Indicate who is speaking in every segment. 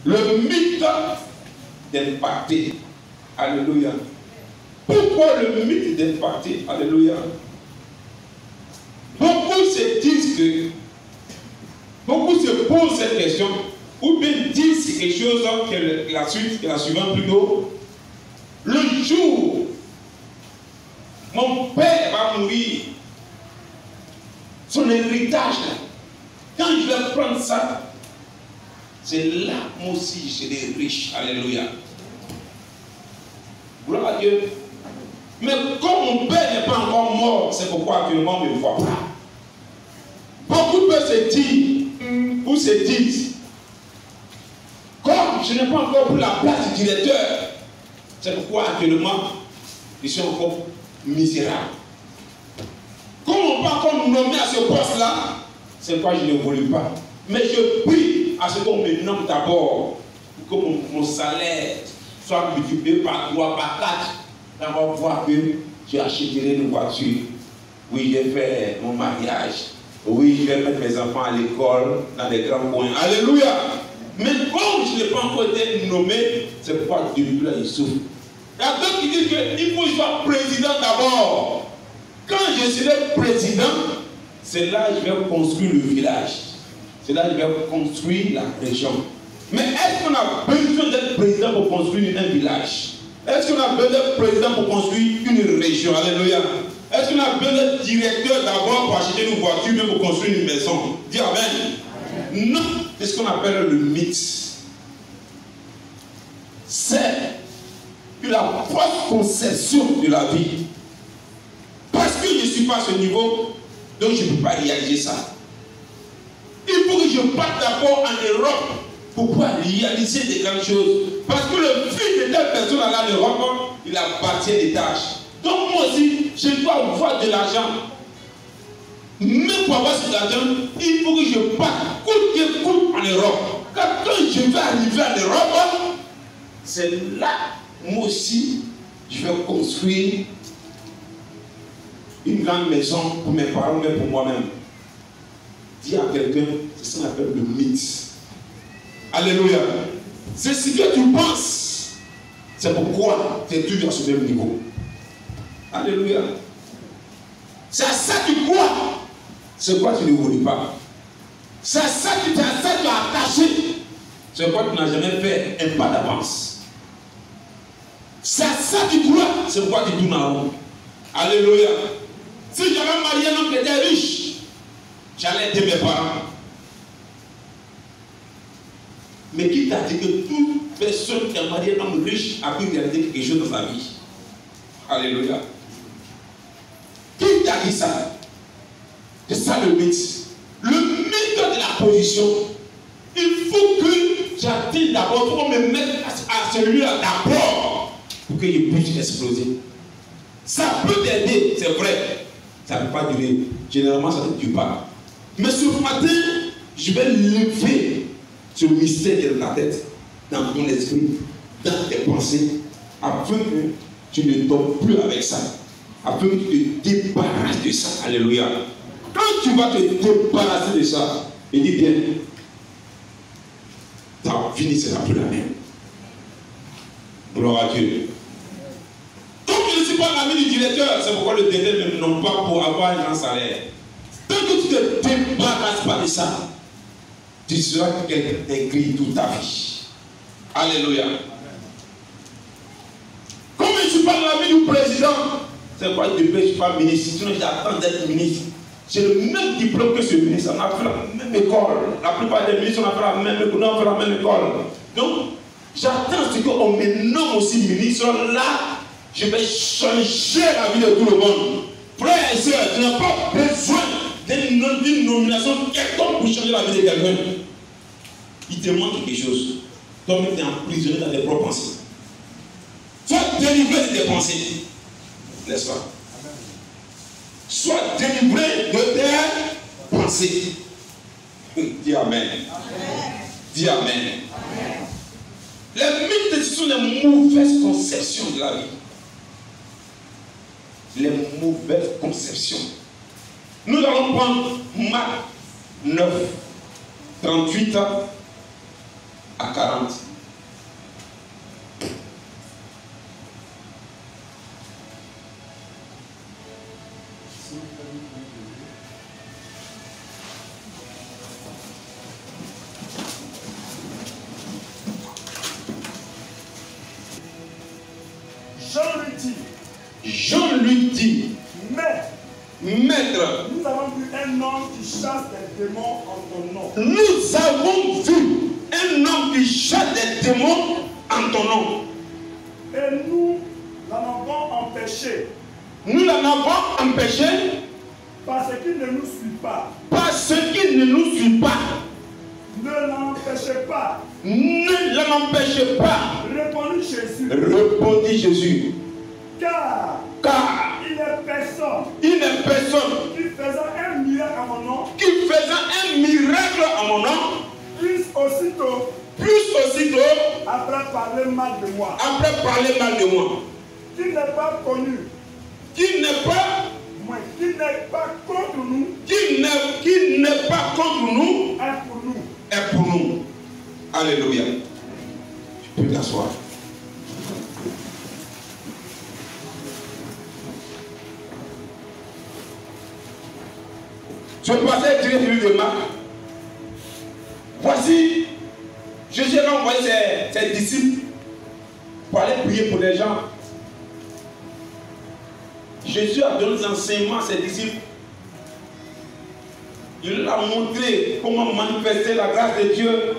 Speaker 1: Le mythe des pâtés. Alléluia. Pourquoi le mythe des pâtés? Alléluia. Beaucoup se disent que, beaucoup se posent cette question, ou bien disent quelque chose que la suivante plutôt. Le jour, mon père va mourir, son héritage, quand je vais prendre ça, c'est là, moi aussi, je serai riche. Alléluia. Gloire à Dieu. Mais comme mon père n'est pas encore mort, c'est pourquoi actuellement on ne me voit pas. Beaucoup peuvent se dire, ou se disent, comme je n'ai pas encore pris la place du directeur, c'est pourquoi actuellement je suis encore misérable. Comme on ne peut encore nous nommer à ce poste-là, c'est pourquoi je ne voulais pas. Mais je prie à ce qu'on me nomme d'abord, pour que mon salaire soit multiplié par 3, par 4. D'abord voir que j'achèterai une voiture. Oui, j'ai fait mon mariage. Oui, je vais mettre mes enfants à l'école, dans des grands coins. Alléluia. Mais comme je n'ai pas encore été nommé, c'est pourquoi depuis là, il souffre. Il y a d'autres qui disent qu'il faut que je sois président d'abord. Quand je serai président, c'est là que je vais construire le village. C'est là que je vais construire la région. Mais est-ce qu'on a besoin d'être président pour construire un village? Est-ce qu'on a besoin d'être président pour construire une région? Alléluia. Est-ce qu'on a besoin d'être directeur d'abord pour acheter une voiture, mais pour construire une maison? Dis amen. Non, c'est ce qu'on appelle le mythe. C'est la fausse conception de la vie. Parce que je ne suis pas à ce niveau, donc je ne peux pas réaliser ça. Il faut que je parte d'abord en Europe pour pouvoir réaliser des grandes choses. Parce que le fils de telle personne là en Europe, il a bâti des tâches. Donc moi aussi, je dois avoir de l'argent. Mais pour avoir cet argent, il faut que je parte coûte que coûte en Europe. Quand je vais arriver en Europe, c'est là, moi aussi, je vais construire une grande maison pour mes parents, mais pour moi-même. Dis à quelqu'un, c'est ce qu'on appelle le mythe. Alléluia. C'est ce que tu penses. C'est pourquoi tu es toujours à ce même niveau. Alléluia. C'est à ça que tu crois. C'est quoi tu ne voulais pas. C'est à ça que tu as attaché. C'est quoi tu n'as jamais fait un pas d'avance. C'est à ça que tu crois. C'est pourquoi tu tournes en rond. Alléluia. Si j'avais marié un homme qui était riche, j'allais aider mes parents. Mais qui t'a dit que toute personne qui a marié un homme riche a pu réaliser quelque chose dans sa vie? Alléluia. Qui t'a dit ça? C'est ça le mythe. Le mythe de la position. Il faut que j'atteigne d'abord, il faut me mettre à celui-là d'abord pour que je puisse exploser. Ça peut t'aider, c'est vrai. Ça ne peut pas durer. Généralement, ça ne dure pas. Mais ce matin, je vais lever ce mystère qui est dans ta tête, dans ton esprit, dans tes pensées, afin que tu ne tombes plus avec ça. Afin que tu te débarrasses de ça. Alléluia. Quand tu vas te débarrasser de ça, il dit bien, ta vie ne sera plus la même. Gloire à Dieu. Comme je ne suis pas l'ami du directeur, c'est pourquoi le directeur ne nomme pas pour avoir un grand salaire. Tant que tu ne te débarrasses pas de ça, tu seras quelqu'un d'ingrat toute ta vie. Alléluia. Comme je ne suis pas l'ami du président, c'est pourquoi je ne suis pas ministre. Sinon, j'attends d'être ministre. J'ai le même diplôme que ce ministre. On a fait la même école. La plupart des ministres, on a fait la même école. On a fait la même école. Donc, j'attends ce qu'on me nomme aussi ministre. Là, je vais changer la vie de tout le monde. Frères et sœurs, tu n'as pas besoin d'une nomination quelconque pour changer la vie de quelqu'un. Il te manque quelque chose. Toi-même, tu es emprisonné dans tes propres pensées. Sois délivré de tes pensées. N'est-ce pas? Sois délivré de tes pensées. Dis Amen. Dis Amen. Amen. Les mythes, ce sont les mauvaises conceptions de la vie. Les mauvaises conceptions. Nous allons prendre Marc 9, 38 à 40. Jean lui dit, Maître,
Speaker 2: nous avons vu un homme qui chasse des démons en ton nom.
Speaker 1: Nous avons vu un homme qui chasse des démons en ton nom.
Speaker 2: Et nous l'en avons empêché.
Speaker 1: Nous l'en avons empêché
Speaker 2: parce qu'il ne nous suit pas.
Speaker 1: Parce qu'il ne nous suit pas.
Speaker 2: Ne l'empêchez pas.
Speaker 1: Ne l'empêchez pas.
Speaker 2: Répondit Jésus.
Speaker 1: Répondit Jésus.
Speaker 2: Car il n'est personne.
Speaker 1: Il n'est personne.
Speaker 2: Qui faisant un miracle à mon nom.
Speaker 1: Qui faisant un miracle à mon nom.
Speaker 2: Plus aussitôt.
Speaker 1: Après
Speaker 2: parler mal de moi.
Speaker 1: Après parler mal de moi.
Speaker 2: Qui n'est pas connu.
Speaker 1: Qui n'est pas.
Speaker 2: Qui n'est pas contre nous.
Speaker 1: Qui n'est pas contre nous.
Speaker 2: Est pour nous.
Speaker 1: Est pour nous. Alléluia. Tu peux t'asseoir. Ce passage est tiré du livre de Marc. Voici, Jésus a envoyé ses disciples pour aller prier pour les gens. Jésus a donné des enseignements à ses disciples. Il leur a montré comment manifester la grâce de Dieu,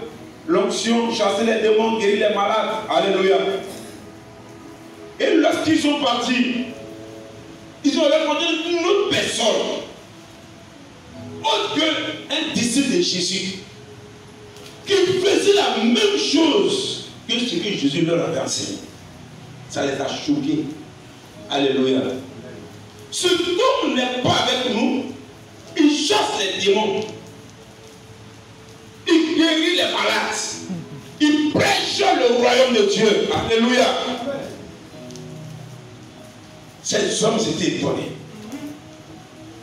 Speaker 1: l'onction, chasser les démons, guérir les malades. Alléluia. Et lorsqu'ils sont partis, ils ont rencontré une autre personne, autre qu'un disciple de Jésus, qui faisait la même chose que ce que Jésus leur avait enseigné. Ça les a choqués. Alléluia. Ce homme n'est pas avec nous. Il chasse les démons. Il guérit les malades. Il prêche le royaume de Dieu. Alléluia. Ces hommes s'étaient étonnés.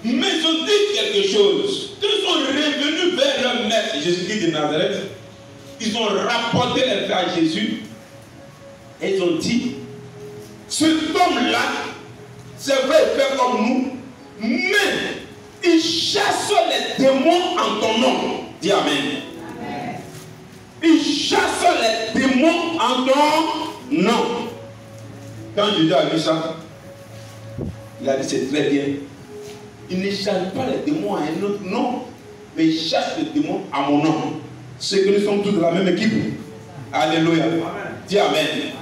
Speaker 1: Mais ils ont dit quelque chose. Quand ils sont revenus vers leur maître, Jésus-Christ de Nazareth, ils ont rapporté les faits à Jésus. Et ils ont dit, cet homme-là, c'est vrai, il fait comme nous, mais il chasse les démons en ton nom. Dis Amen. Amen. Il chasse les démons en ton nom. Quand Jésus a vu ça, il a dit c'est très bien. Il ne chasse pas les démons à un autre nom, mais il chasse les démons à mon nom. C'est que nous sommes tous de la même équipe. Alléluia. Amen. Dis Amen. Amen.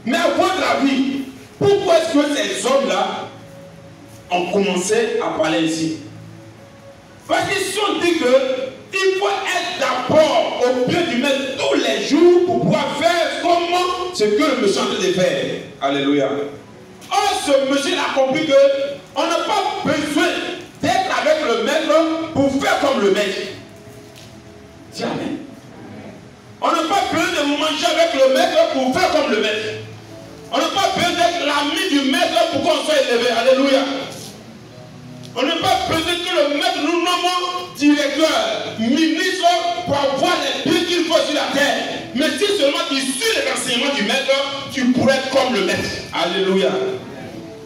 Speaker 1: Mais à votre avis, pourquoi est-ce que ces hommes-là ont commencé à parler ici? Parce qu'ils se sont dit qu'il faut être d'abord au pied du maître tous les jours pour pouvoir faire comment ce que le monsieur est en train de faire. Alléluia. Or, ce monsieur a compris qu'on n'a pas besoin d'être avec le maître pour faire comme le maître. Dis Amen. On n'a pas besoin de manger avec le maître pour faire comme le maître. On n'a pas besoin d'être l'ami du maître pour qu'on soit élevé. Alléluia. On n'a pas besoin que le maître nous nomme directeur, ministre pour avoir les pieds qu'il faut sur la terre. Mais si seulement tu suis les enseignements du maître, tu pourrais être comme le maître. Alléluia.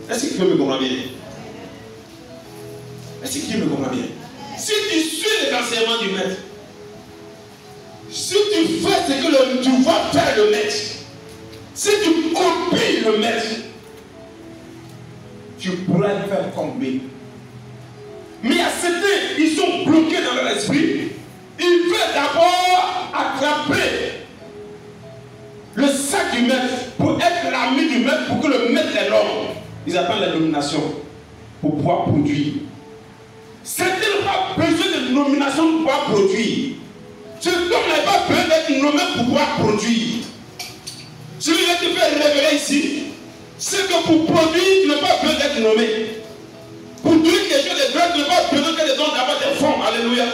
Speaker 1: Est-ce que tu me comprends bien? Est-ce que tu me comprends bien? Si tu suis les enseignements du maître, si tu fais ce que tu vas faire le maître, si tu copies le maître, tu pourras le faire comme lui. Mais à certains, ils sont bloqués dans leur esprit. Ils veulent d'abord attraper le sac du maître pour être l'ami du maître, pour que le maître les nomme. Ils appellent la nomination pour pouvoir produire. Certains n'ont pas besoin de nomination pour pouvoir produire. Cet homme n'a pas besoin d'être nommé pour pouvoir produire. Celui qui te fait révéler ici, c'est que pour produire, tu n'as pas besoin d'être nommé. Pour dire quelque chose de grand, tu n'as pas besoin que les gens d'avoir des fonds. Alléluia.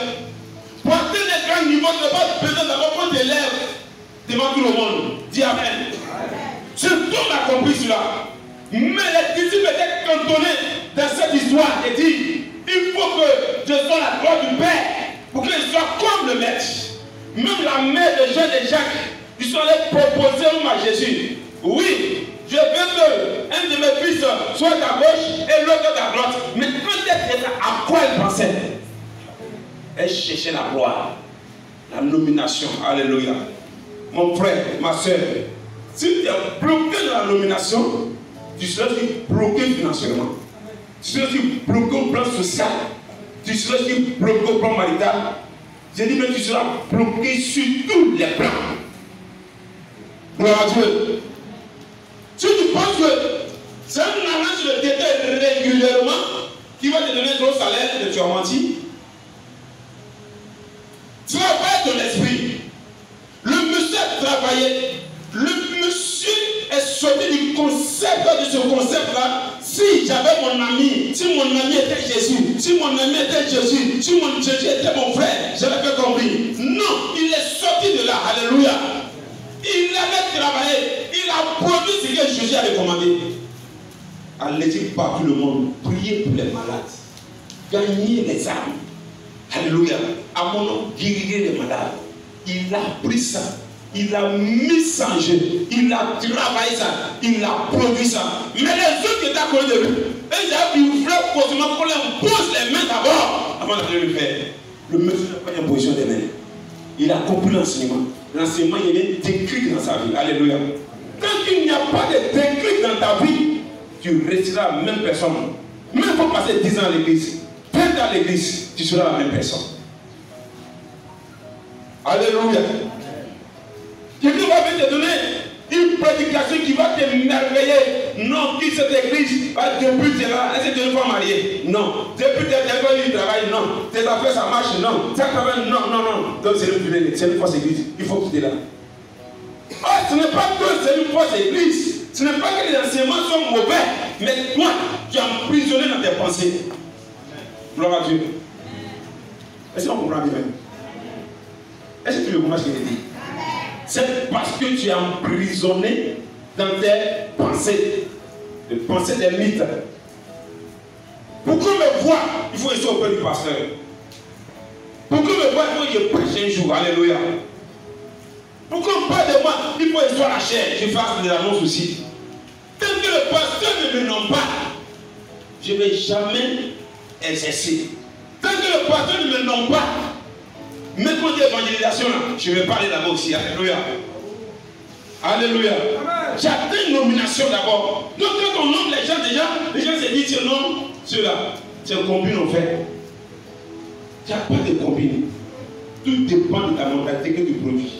Speaker 1: Pour atteindre les grands niveaux, tu n'as pas besoin d'avoir qu'on t'élève devant tout le monde. Dis Amen. Cet homme a compris cela. Mais les disciples étaient cantonnés dans cette histoire et dit, il faut que je sois la gloire du Père pour qu'il soit comme le maître. Même la mère de Jean et Jacques, ils sont allés proposer à Jésus. Oui, je veux que un de mes fils soit à gauche et l'autre à droite. Mais peut-être à quoi elle pensait? Elle cherchait la gloire, la nomination. Alléluia. Mon frère, ma soeur, si tu es bloqué dans la nomination, tu seras aussi bloqué financièrement. Tu seras aussi bloqué au plan social. Tu seras aussi bloqué au plan marital. Je dis, mais tu seras bloqué sur tous les plans. Gloire à Dieu. Si tu penses que c'est un argent sur le détail régulièrement qui va te donner un gros salaire et tu as menti, tu vas pas ton esprit. Le monsieur a travaillé. Le monsieur est sorti du concept de ce concept-là. Si j'avais mon ami, si mon ami était Jésus, si mon ami était Jésus, si mon Jésus était mon frère, j'avais fait compris. Non, il est sorti de là. Alléluia. Il avait travaillé. Il a produit ce que Jésus avait commandé. Allez-y par tout le monde. Priez pour les malades. Gagnez les âmes. Alléluia. À mon nom, guérir les malades. Il a pris ça. Il a mis ça en jeu. Il a travaillé ça. Il a produit ça. Mais les autres qui étaient à côté de lui, ils voulaient forcément qu'on leur pose les mains d'abord avant de le faire. Le monsieur n'a pas une position des mains. Il a compris l'enseignement. L'enseignement, il est décrit dans sa vie. Alléluia. Tant qu'il n'y a pas de déclic dans ta vie, tu resteras la même personne. Même pour passer 10 ans à l'église, 20 ans à l'église, tu seras la même personne. Alléluia. Quelqu'un va te donner une prédication qui va t'émerveiller. Non, qui cette église, depuis tu es là, est-ce que tu es une femme mariée? Non. Depuis tu as du travail? Non. Tes affaires, ça marche? Non. Ça travaille? Non, non, non. Donc c'est une fausse église. Il faut que tu es là. Oh, ce n'est pas que c'est une fausse église. Ce n'est pas que les enseignements sont mauvais. Mais toi, tu es emprisonné dans tes pensées. Gloire à Dieu. Est-ce qu'on comprend bien? Est-ce que tu le comprends ce qu'il dit? C'est parce que tu es emprisonné dans tes pensées. Les pensées des mythes. Pour qu'on me voie, il faut rester auprès du pasteur. Pour qu'on me voie, il faut que je prêche un jour. Alléluia. Pour qu'on parle de moi, il faut rester à la chair. Je fasse des annonces aussi. Tant que le pasteur ne me nomme pas, je ne vais jamais exercer. Tant que le pasteur ne me nomme pas, même quand l'évangélisation, je vais parler d'abord aussi. Alléluia. Alléluia. J'attends une nomination d'abord. Donc quand on nomme les gens déjà, les gens se disent ce nom, ceux-là. C'est un combine en fait. Il n'y a pas de combine. Tout dépend de ta mentalité que tu produis.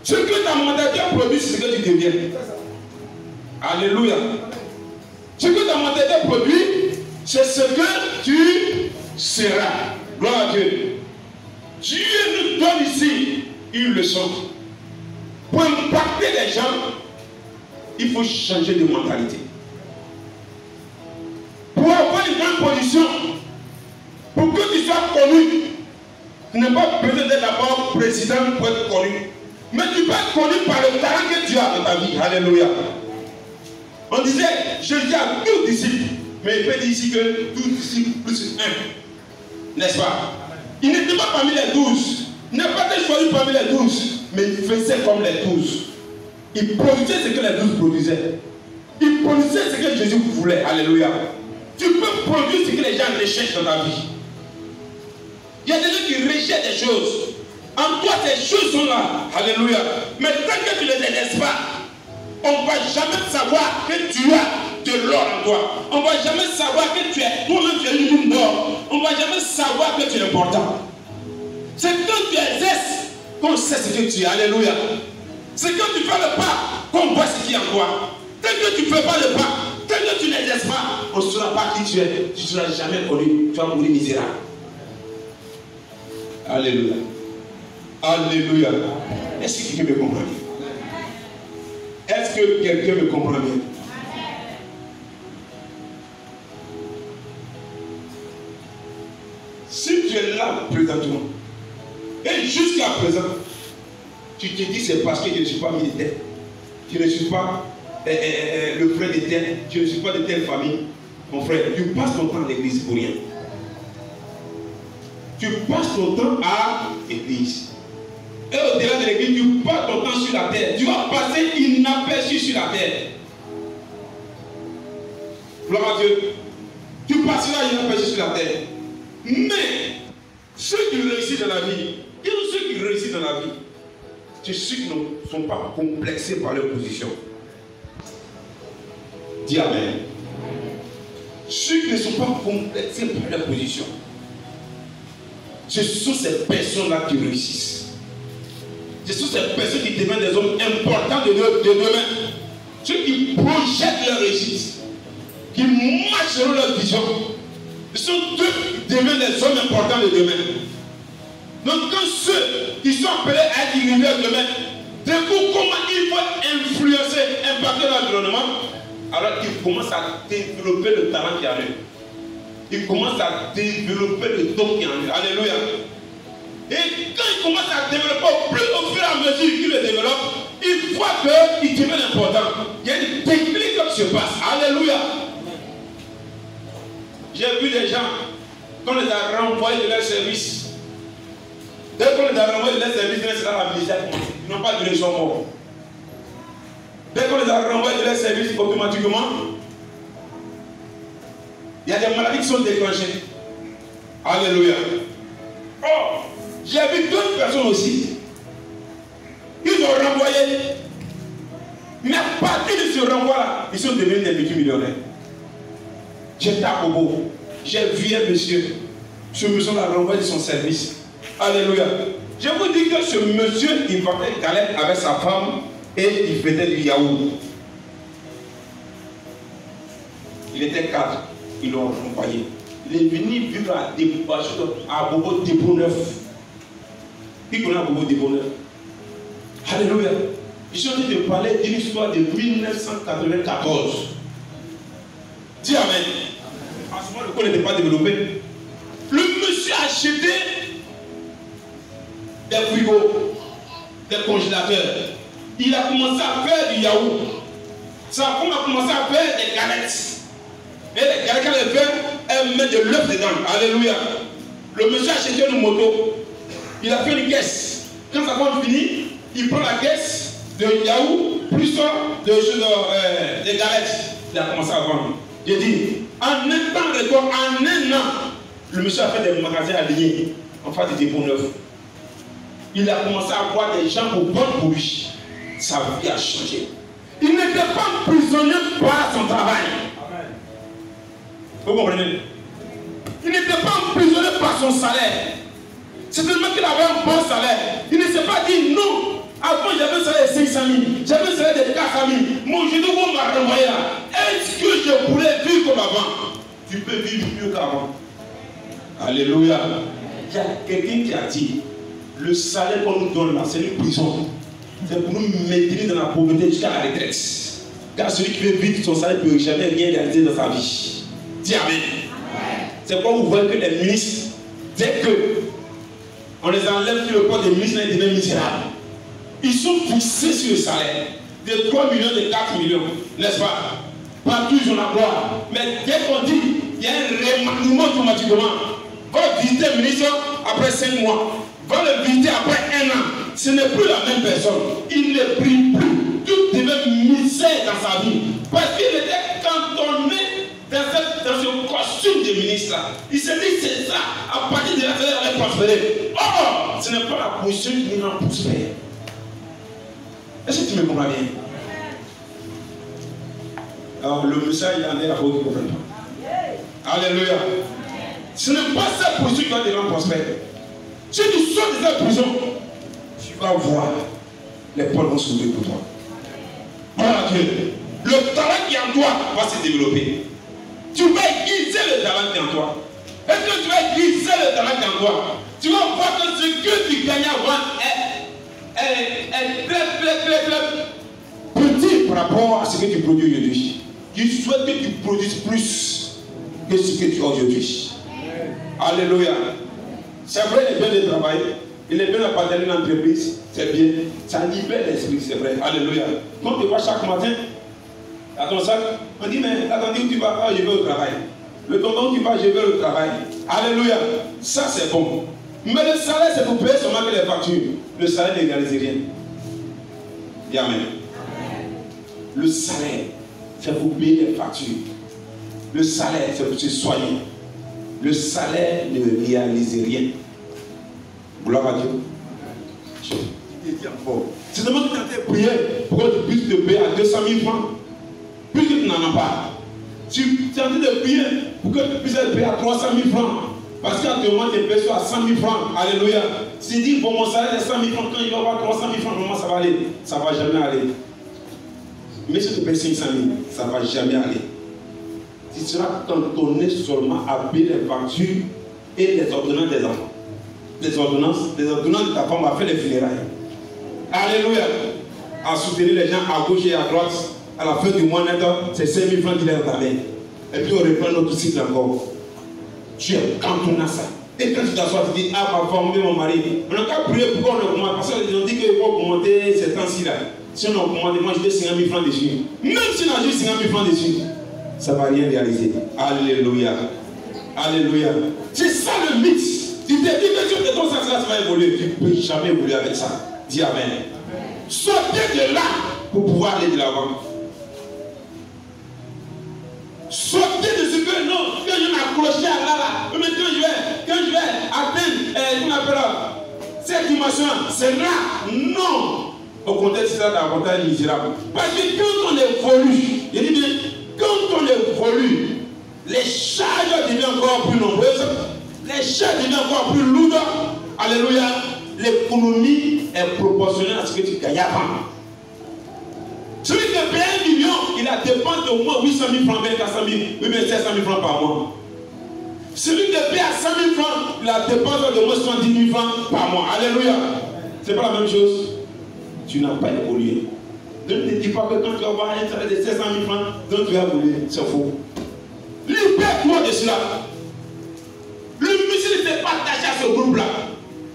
Speaker 1: Ce que ta mentalité produit, c'est ce que tu deviens. Alléluia. Ce que ta mentalité produit, c'est ce que tu seras. Gloire à Dieu. Dieu nous donne ici une leçon. Pour impacter les gens, il faut changer de mentalité. Pour avoir une grande position, pour que tu sois connu, tu n'as pas besoin d'être d'abord président pour être connu. Mais tu peux être connu par le talent que tu as dans ta vie. Alléluia. On disait, Jésus a 12 disciples. Mais il peut dire ici que 12 disciples plus 1. N'est-ce pas? Il n'était pas parmi les 12. Il n'a pas été choisi parmi les 12. Mais il faisait comme les 12. Il produisait ce que les 12 produisaient. Il produisait ce que Jésus voulait. Alléluia. Tu peux produire ce que les gens recherchent dans ta vie. Il y a des gens qui recherchent des choses. En toi, ces choses sont là. Alléluia. Mais tant que tu ne les laisses pas, on ne va jamais savoir que tu as de l'or en toi. On ne va jamais savoir que tu es toi-même, tu es une mine d'or. On ne va jamais savoir que tu es important. C'est quand tu exerces qu'on sait ce que tu es. Alléluia. C'est quand tu fais le pas qu'on voit ce qui est en toi. Tant que tu ne fais pas le pas, tant que tu n'exerces pas, on ne saura pas qui tu es. Tu ne seras jamais connu. Tu vas mourir misérable. Alléluia. Alléluia. Est-ce que quelqu'un me comprend bien? Est-ce que quelqu'un me comprend bien? Si tu es là présentement, et jusqu'à présent, tu te dis c'est parce que je ne suis pas militaire, je ne suis pas le frère de tel, je ne suis pas de telle famille. Mon frère, tu passes ton temps à l'église pour rien. Tu passes ton temps à l'église. Et au-delà de l'église, tu passes ton temps sur la terre. Tu vas passer inaperçu sur la terre. Gloire à Dieu. Tu passeras inaperçu sur la terre. Mais ceux qui réussissent dans la vie, et ceux qui réussissent dans la vie, c'est ceux qui ne sont pas complexés par leur position. Dis Amen. Ceux qui ne sont pas complexés par leur position, ce sont ces personnes-là qui réussissent. Ce sont ces personnes qui deviennent des hommes importants de demain. Ceux qui projettent leur réussite, qui marchent selon leur vision. Ce sont eux qui deviennent des hommes importants de demain. Donc quand ceux qui sont appelés à être leaders demain découvrent comment il faut influencer, impacter l'environnement, alors ils commencent à développer le talent qui est en eux. Ils commencent à développer le don qui est en eux. Alléluia. Et quand ils commencent à développer au fur et à mesure qu'ils le développent, ils voient qu'ils deviennent importants. Il y a une technique qui se passe. Alléluia. J'ai vu des gens, qu'on les a renvoyés de leur service. Dès qu'on les a renvoyés de leur service, c'est dans la misère. Ils n'ont pas duré, ils sont morts. Dès qu'on les a renvoyés de leur service, automatiquement, il y a des maladies qui sont déclenchées. Alléluia. Oh, j'ai vu d'autres personnes aussi. Ils ont renvoyé. Mais à partir de ce renvoi-là, ils sont devenus des multimillionnaires. J'étais à Bobo. J'ai vu un monsieur. Ce monsieur l'a renvoyé de son service. Alléluia. Je vous dis que ce monsieur, il vendait une galette avec sa femme et il faisait du yaourt. Il était cadre. Ils l'ont renvoyé. Il est venu vivre à Bobo Dépôt-Neuf. Qui connaît Bobo Dépôt-Neuf? Alléluia. Je suis en train de parler d'une histoire de 1994. Dis Amen. En ce moment, le corps n'était pas développé. Le monsieur a acheté des frigos, des congélateurs. Il a commencé à faire du yaourt. Sa femme a commencé à faire des galettes. Et les galettes, quand elle fait, elle met de l'œuf dedans. Alléluia. Le monsieur a acheté une moto. Il a fait une caisse. Quand sa femme finit, il prend la caisse de yaourt plus des galettes. Il a commencé à vendre. J'ai dit, en un temps record, en un an, le monsieur a fait des magasins alignés en face du Dépôt-Neuf. Il a commencé à avoir des gens pour vendre pour lui. Sa vie a changé. Il n'était pas emprisonné par son travail. Amen. Vous comprenez? Il n'était pas emprisonné par son salaire. C'est tellement qu'il avait un bon salaire. Il ne s'est pas dit non. Avant, j'avais un salaire de 500 000. J'avais un salaire de 400 000. Mon genou, on m'a renvoyé là. Est-ce que je pourrais vivre comme avant? Tu peux vivre mieux qu'avant. Alléluia. Il y a quelqu'un qui a dit, le salaire qu'on nous donne là, c'est une prison. C'est pour nous maintenir dans la pauvreté jusqu'à la retraite. Car celui qui veut vivre son salaire ne peut jamais rien réaliser dans sa vie. Dis Amen. C'est pourquoi vous voyez que les ministres, dès qu'on les enlève sur le poste des ministres, ils deviennent misérables. Ils sont fixés sur le salaire de 3 millions, de 4 millions, n'est-ce pas? Partout ils ont la gloire. Mais dès qu'on dit, il y a un remaniement automatiquement. Va visiter le ministre après 5 mois. Va le visiter après 1 an. Ce n'est plus la même personne. Il ne prie plus. Tout devait misère dans sa vie. Parce qu'il était cantonné dans ce costume de ministre là. Il s'est dit c'est ça. À partir de là, il va prospérer. Oh, ce n'est pas la position qui nous rend prospère. Est-ce que tu me comprends bien? Alors le message il y en est là-bas qui ne comprennent pas. Alléluia. Ce n'est pas cette position qui va te rendre prospère. Si tu sors de cette prison, tu vas voir les portes vont s'ouvrir pour toi. Voilà que le talent qui est en toi va se développer. Tu vas aiguiser le talent qui est en toi. Est-ce que tu vas aiguiser le talent qui est en toi? Tu vas voir que ce que tu gagnes avant est très petit par rapport à ce que tu produis aujourd'hui. Tu souhaites que tu produises plus que ce que tu as aujourd'hui. Alléluia. C'est vrai, il est bien de travailler. Il est bien d'appartenir à une entreprise. C'est bien. Ça libère l'esprit, c'est vrai. Alléluia. Quand tu vas chaque matin à ton sac, on dit, mais attendez où tu vas? Ah, je vais au travail. Le tonton où tu vas, je vais au travail. Alléluia. Ça, c'est bon. Mais le salaire, c'est pour payer seulement que les factures. Le salaire n'égalise rien. Dis amen. Le salaire, c'est pour payer les factures. Le salaire, c'est pour se soigner. Le salaire ne réalise rien. Gloire à Dieu. Je te dis encore. C'est seulement que tu as prié pour que tu puisses te payer à 200 000 francs. Puisque tu n'en as pas. Tu es en train de prier pour que tu puisses te payer à 300 000 francs. Parce qu'actuellement, tu es payé à 100 000 francs. Alléluia. Tu dis, bon, mon salaire est 100 000 francs. Quand il va avoir 300 000 francs, comment ça va aller? Ça ne va jamais aller. Mais si tu payes 500 000, ça ne va jamais aller. Tu seras cantonné seulement à payer les factures et les ordonnances des enfants. Les ordonnances de ta femme va faire les funérailles. Alléluia. À soutenir les gens à gauche et à droite. À la fin du mois net, c'est 5 000 francs qui est dans ta main. Et puis on reprend notre cycle encore. Tu es cantonné à ça. Et quand tu t'assois, tu dis, ah, ma femme, mon mari. On n'a qu'à prier pour qu'on augmente. Parce qu'ils ont dit qu'il faut augmenter ces temps-ci là. Si on augmente, moi je vais 50 000 francs dessus. Même si on a juste 50 000 francs dessus, ça ne va rien réaliser. Alléluia. Alléluia. C'est ça le mythe. Tu te dis que Dieu te donne ça, ça va évoluer. Tu ne peux jamais évoluer avec ça. Dis amen. Sortez de là pour pouvoir aller de l'avant. Sortez de ce que non, quand je m'accrochais à là, mais quand je vais atteindre, qu'on appelle cette dimension, c'est là. Non. Au contraire, c'est ça davantage misérable. Parce que quand on évolue, je dis bien, quand on évolue, les charges deviennent encore plus nombreuses, les charges deviennent encore plus lourdes. Alléluia. L'économie est proportionnelle à ce que tu gagnes avant. Celui qui paye 1 million, il a dépensé au moins 800 000 francs, 400 000, oui, mais 700 000 francs par mois. Celui qui paye à 100 000 francs, il a dépensé au moins 70 000 francs par mois. Alléluia. C'est pas la même chose. Tu n'as pas évolué. Ne te dis pas que quand tu vas avoir un salaire de 700 000 francs, donc tu vas évoluer. C'est faux. Libère-toi de cela. Le monsieur n'était pas attaché à ce groupe-là.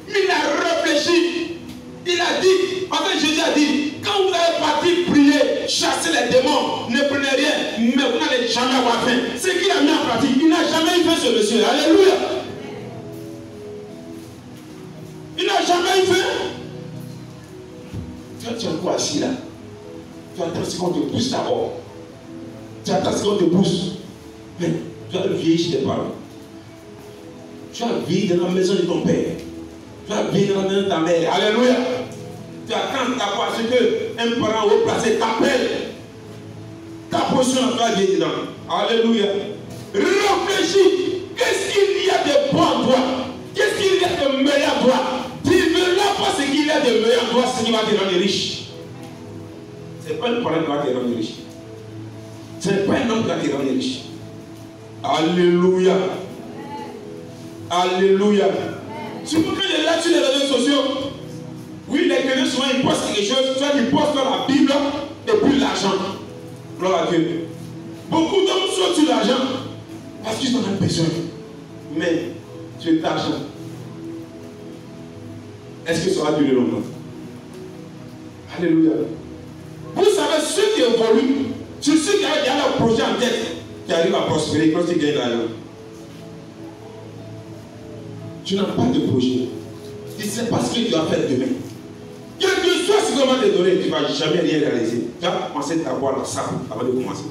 Speaker 1: Mais il a réfléchi. Il a dit, parce que Jésus a dit, quand vous allez partir prier, chasser les démons, ne prenez rien, mais vous n'allez jamais avoir faim. Ce qu'il a mis en pratique, il n'a jamais eu faim ce monsieur. Alléluia. Il n'a jamais eu faim. Tu es encore assis là. Tu attends ce qu'on te pousse d'abord. Tu attends ce qu'on te pousse. Mais tu as vieilli chez tes parents. Tu as vieilli dans la maison de ton père. Tu as vieilli dans la maison de ta mère. Alléluia. Tu attends d'abord à ce qu'un parent haut placé t'appelle. Ta position à toi vieillir dedans. Alléluia. Réfléchis. Qu'est-ce qu'il y a de bon en toi? Qu'est-ce qu'il y a de meilleur en toi? Tu ne verras pas ce qu'il y a de meilleur en toi, ce qui va te rendre riche. Ce n'est pas un parent qui va te rendre riche. Ce n'est pas un homme qui va te rendre riche. Alléluia. Alléluia. Si vous prenez là sur les réseaux sociaux, oui, les chrétiens souvent ils postent quelque chose, soit ils postent la Bible et puis l'argent. Gloire à Dieu. Beaucoup d'hommes sont sur l'argent parce qu'ils en ont besoin. Mais tu as l'argent. Est-ce que ça va durer longtemps? Alléluia. Vous savez, ceux qui évoluent, c'est ceux qui ont leur projet en tête, qui arrivent à prospérer quand ils gagnent l'argent. Tu n'as pas de projet. Tu ne sais pas ce que tu vas faire demain. Quel que soit ce qu'on va te donner, tu ne vas jamais rien réaliser. Tu vas commencer d'abord la salle avant de commencer.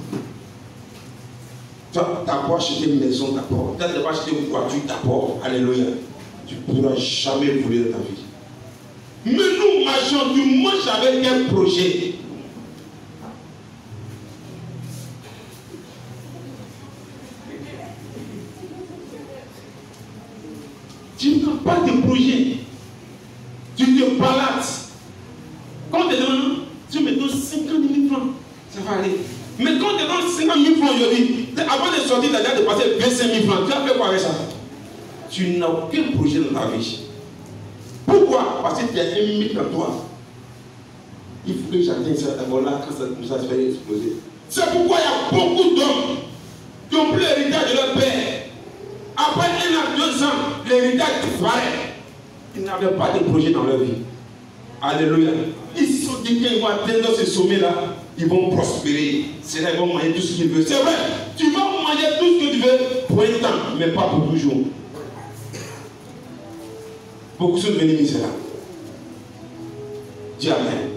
Speaker 1: Tu vas d'abord acheter une maison d'abord. Tu vas d'abord acheter une voiture d'abord. Alléluia. Tu ne pourras jamais évoluer dans ta vie. Mais nous marchons, tu marches avec un projet. Tu n'as pas de projet. Tu te balades. Quand tu te donnes, tu me donnes 50 000 francs, ça va aller. Mais quand tu te donnes 50 000 francs aujourd'hui, avant de sortir, tu as déjà dépassé 25 000 francs. Tu as fait quoi avec ça? Tu n'as aucun projet dans ta vie. Pourquoi? Parce que tu as un mythe en toi. Il faut que j'atteigne ça d'abord là quand ça nous a fait exploser. C'est pourquoi il y a beaucoup d'hommes qui ont pris l'héritage de leur père. Après 1 an, 2 ans, l'héritage disparaît. Ils n'avaient pas de projet dans leur vie. Alléluia. Ils se sont dit qu'ils vont atteindre ce sommet-là, ils vont prospérer. C'est là qu'ils vont manger tout ce qu'ils veulent. C'est vrai, tu vas manger tout ce que tu veux pour un temps, mais pas pour toujours. Beaucoup sont devenus misérables. Dis Amen.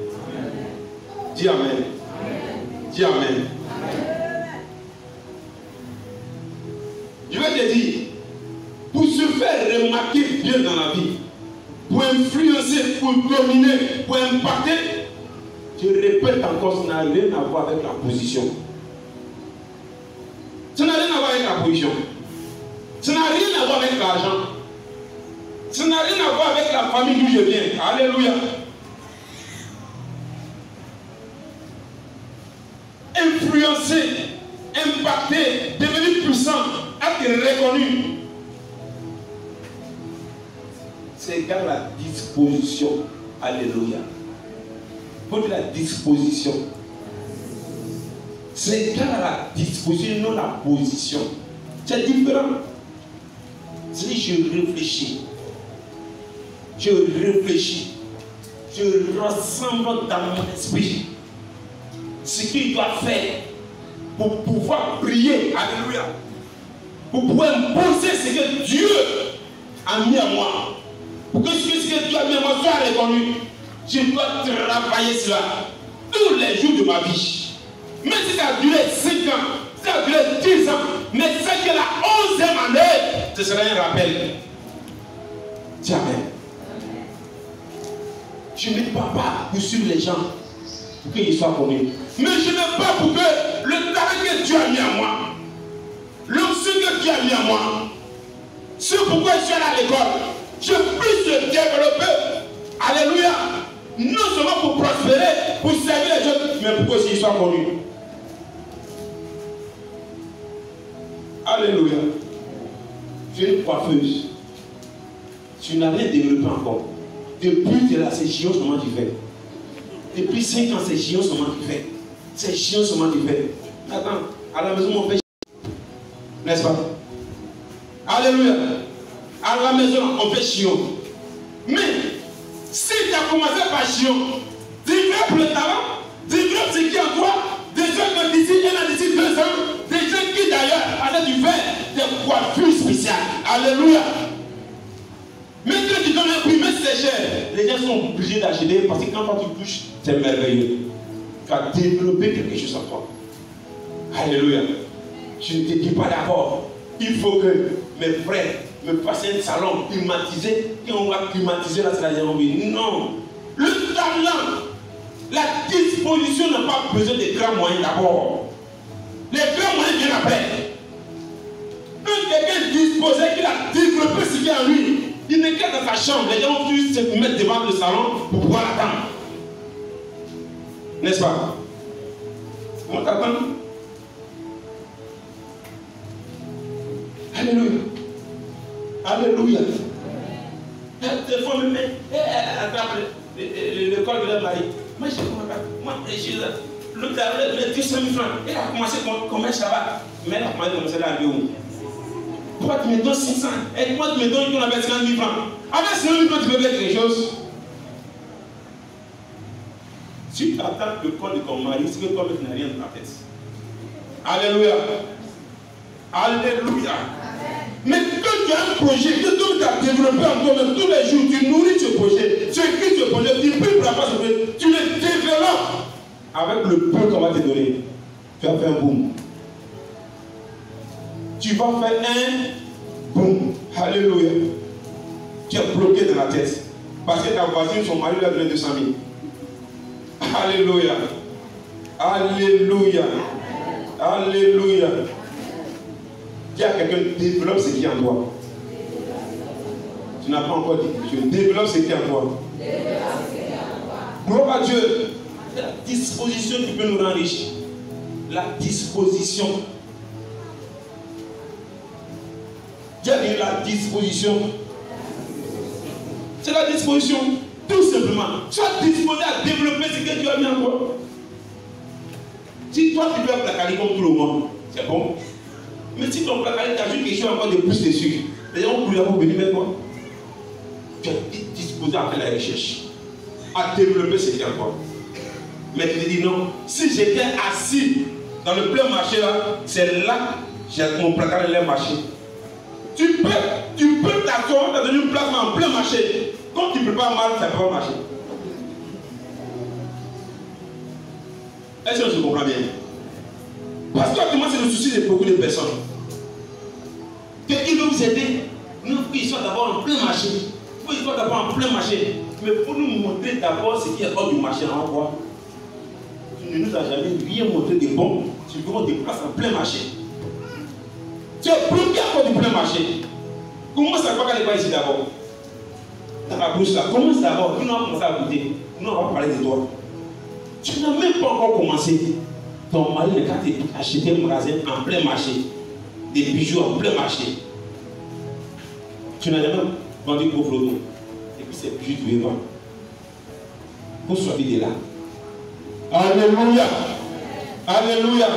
Speaker 1: Dis Amen. Dis Amen. Je vais te dire, pour se faire remarquer bien dans la vie, pour influencer, pour dominer, pour impacter, je répète encore, ça n'a rien à voir avec la position. Ça n'a rien à voir avec la position. Ça n'a rien à voir avec l'argent. Ça n'a rien à voir avec la famille d'où je viens. Alléluia. Influencer, impacter, devenir puissant, être reconnu. C'est égal à la disposition. Alléluia. Pour la disposition. C'est égal à la disposition, non la position. C'est différent. Si je réfléchis, je ressemble dans mon esprit ce qu'il doit faire pour pouvoir prier. Alléluia. Pour pouvoir imposer ce que Dieu a mis à moi. Pour que ce que Dieu a mis à moi soit reconnu. Je dois travailler cela tous les jours de ma vie. Même si ça a duré 5 ans, ça a duré 10 ans, mais c'est que la 11e année, ce sera un rappel. Dis Amen. Je ne parle pas pour suivre les gens, pour qu'ils soient connus. Mais je ne parle pas pour que le talent que Dieu a mis à moi, l'onction que Dieu a mis à moi, c'est pourquoi je suis allé à l'école, je puisse le développer. Alléluia. Non seulement pour prospérer, pour servir les gens, mais pour qu'ils soient connus. Alléluia. Tu es une coiffeuse. Tu n'as rien développé encore. Depuis là, c'est Gion seulement qui fait. Depuis 5 ans, c'est Gion seulement qui fait. C'est Gion seulement qui fait. Attends, à la maison, on fait. N'est-ce pas? Alléluia. À la maison, on fait Gion. Mais, si tu as commencé par Gion, développe le talent, développe ce qui est en toi, développe d'ici 1 an, d'ici 2 ans, des gens qui d'ailleurs, alors tu fais des coiffures spéciales. Alléluia. Même quand tu donnes un prix, même si c'est cher, les gens sont obligés d'acheter parce que quand tu touches, c'est merveilleux. Tu as développé quelque chose en toi. Alléluia. Je ne te dis pas d'abord, il faut que mes frères me fassent un salon climatisé et on va climatiser la salle. Non. Le talent, la disposition n'a pas besoin de grands moyens d'abord. Les grands moyens viennent après. Quand quelqu'un est disposé, qu'il a développé ce qu'il y a en lui, il n'est qu'à dans sa chambre. Les gens vont juste se mettre devant le salon pour pouvoir l'attendre. N'est-ce pas? On t'attend. Alléluia. Alléluia. Des fois, même, elle attrape le col de leur mari. Moi, je ne comprends pas. Moi, l'autre a 200 000 francs. Elle a commencé comme ça va. Mais elle a commencé à aller où? Pourquoi tu me donnes 600? Et moi, tu me donnes qu'on appelle 50 000 francs. Avec 50 000 francs, tu peux faire quelque chose. Si tu attends le corps de ton mari, c'est que toi, tu n'as rien dans ta tête. Alléluia. Alléluia. Mais quand tu as un projet que tu as développé en toi-même tous les jours, tu nourris ce projet, tu écris ce projet, tu pries pour la face, tu le développes avec le peu qu'on va te donner. Tu vas faire un boom. Tu vas faire un boom. Alléluia. Tu es bloqué dans la tête. Parce que ta voisine, son mari lui a donné 200 000. Alléluia. Alléluia. Alléluia. Dis à quelqu'un, développe ce qui est en toi. Tu n'as pas encore dit. Je développe ce qui est en toi. Gloire à Dieu. La disposition qui peut nous rendre riches. La disposition. Dis à la disposition. C'est la disposition. Tout simplement. Sois disposé à développer ce que tu as mis en toi. Si toi tu veux placaler comme tout le monde, c'est bon. Mais si ton placard t'ajoute quelque chose encore de plus de sucre, les gens vont plus avoir venir vers toi. Tu es disposé à faire la recherche, à développer ce qui est en toi. Mais tu te dis non, si j'étais assis dans le plein marché là, c'est là que mon placard allait marcher. Tu peux t'asseoir dans une place en plein marché. Quand tu ne prépares mal, ça ne peut pas marcher. Est-ce que je comprends bien? Parce qu'actuellement, c'est le souci de beaucoup de personnes. Quelqu'un veut vous aider. Nous, ils sont d'abord en plein marché. Ils sont d'abord en plein marché. Mais pour nous montrer d'abord ce qui est hors du marché, en quoi? Tu ne nous as jamais rien montré de bon. Tu veux des places en plein marché. Tu es bloqué à cause du plein marché. Comment ça va qu'elle n'est pas ici d'abord? Dans la bouche là, commence d'abord. Nous allons commencer à goûter. Nous allons parler de toi. Tu n'as même pas encore commencé. Ton mari n'a qu'à acheter un magasin en plein marché. Des bijoux en plein marché. Tu n'as jamais vendu pour flotton. Et puis ces bijoux, tu veux vendre. Pour sortir de là. Alléluia. Alléluia.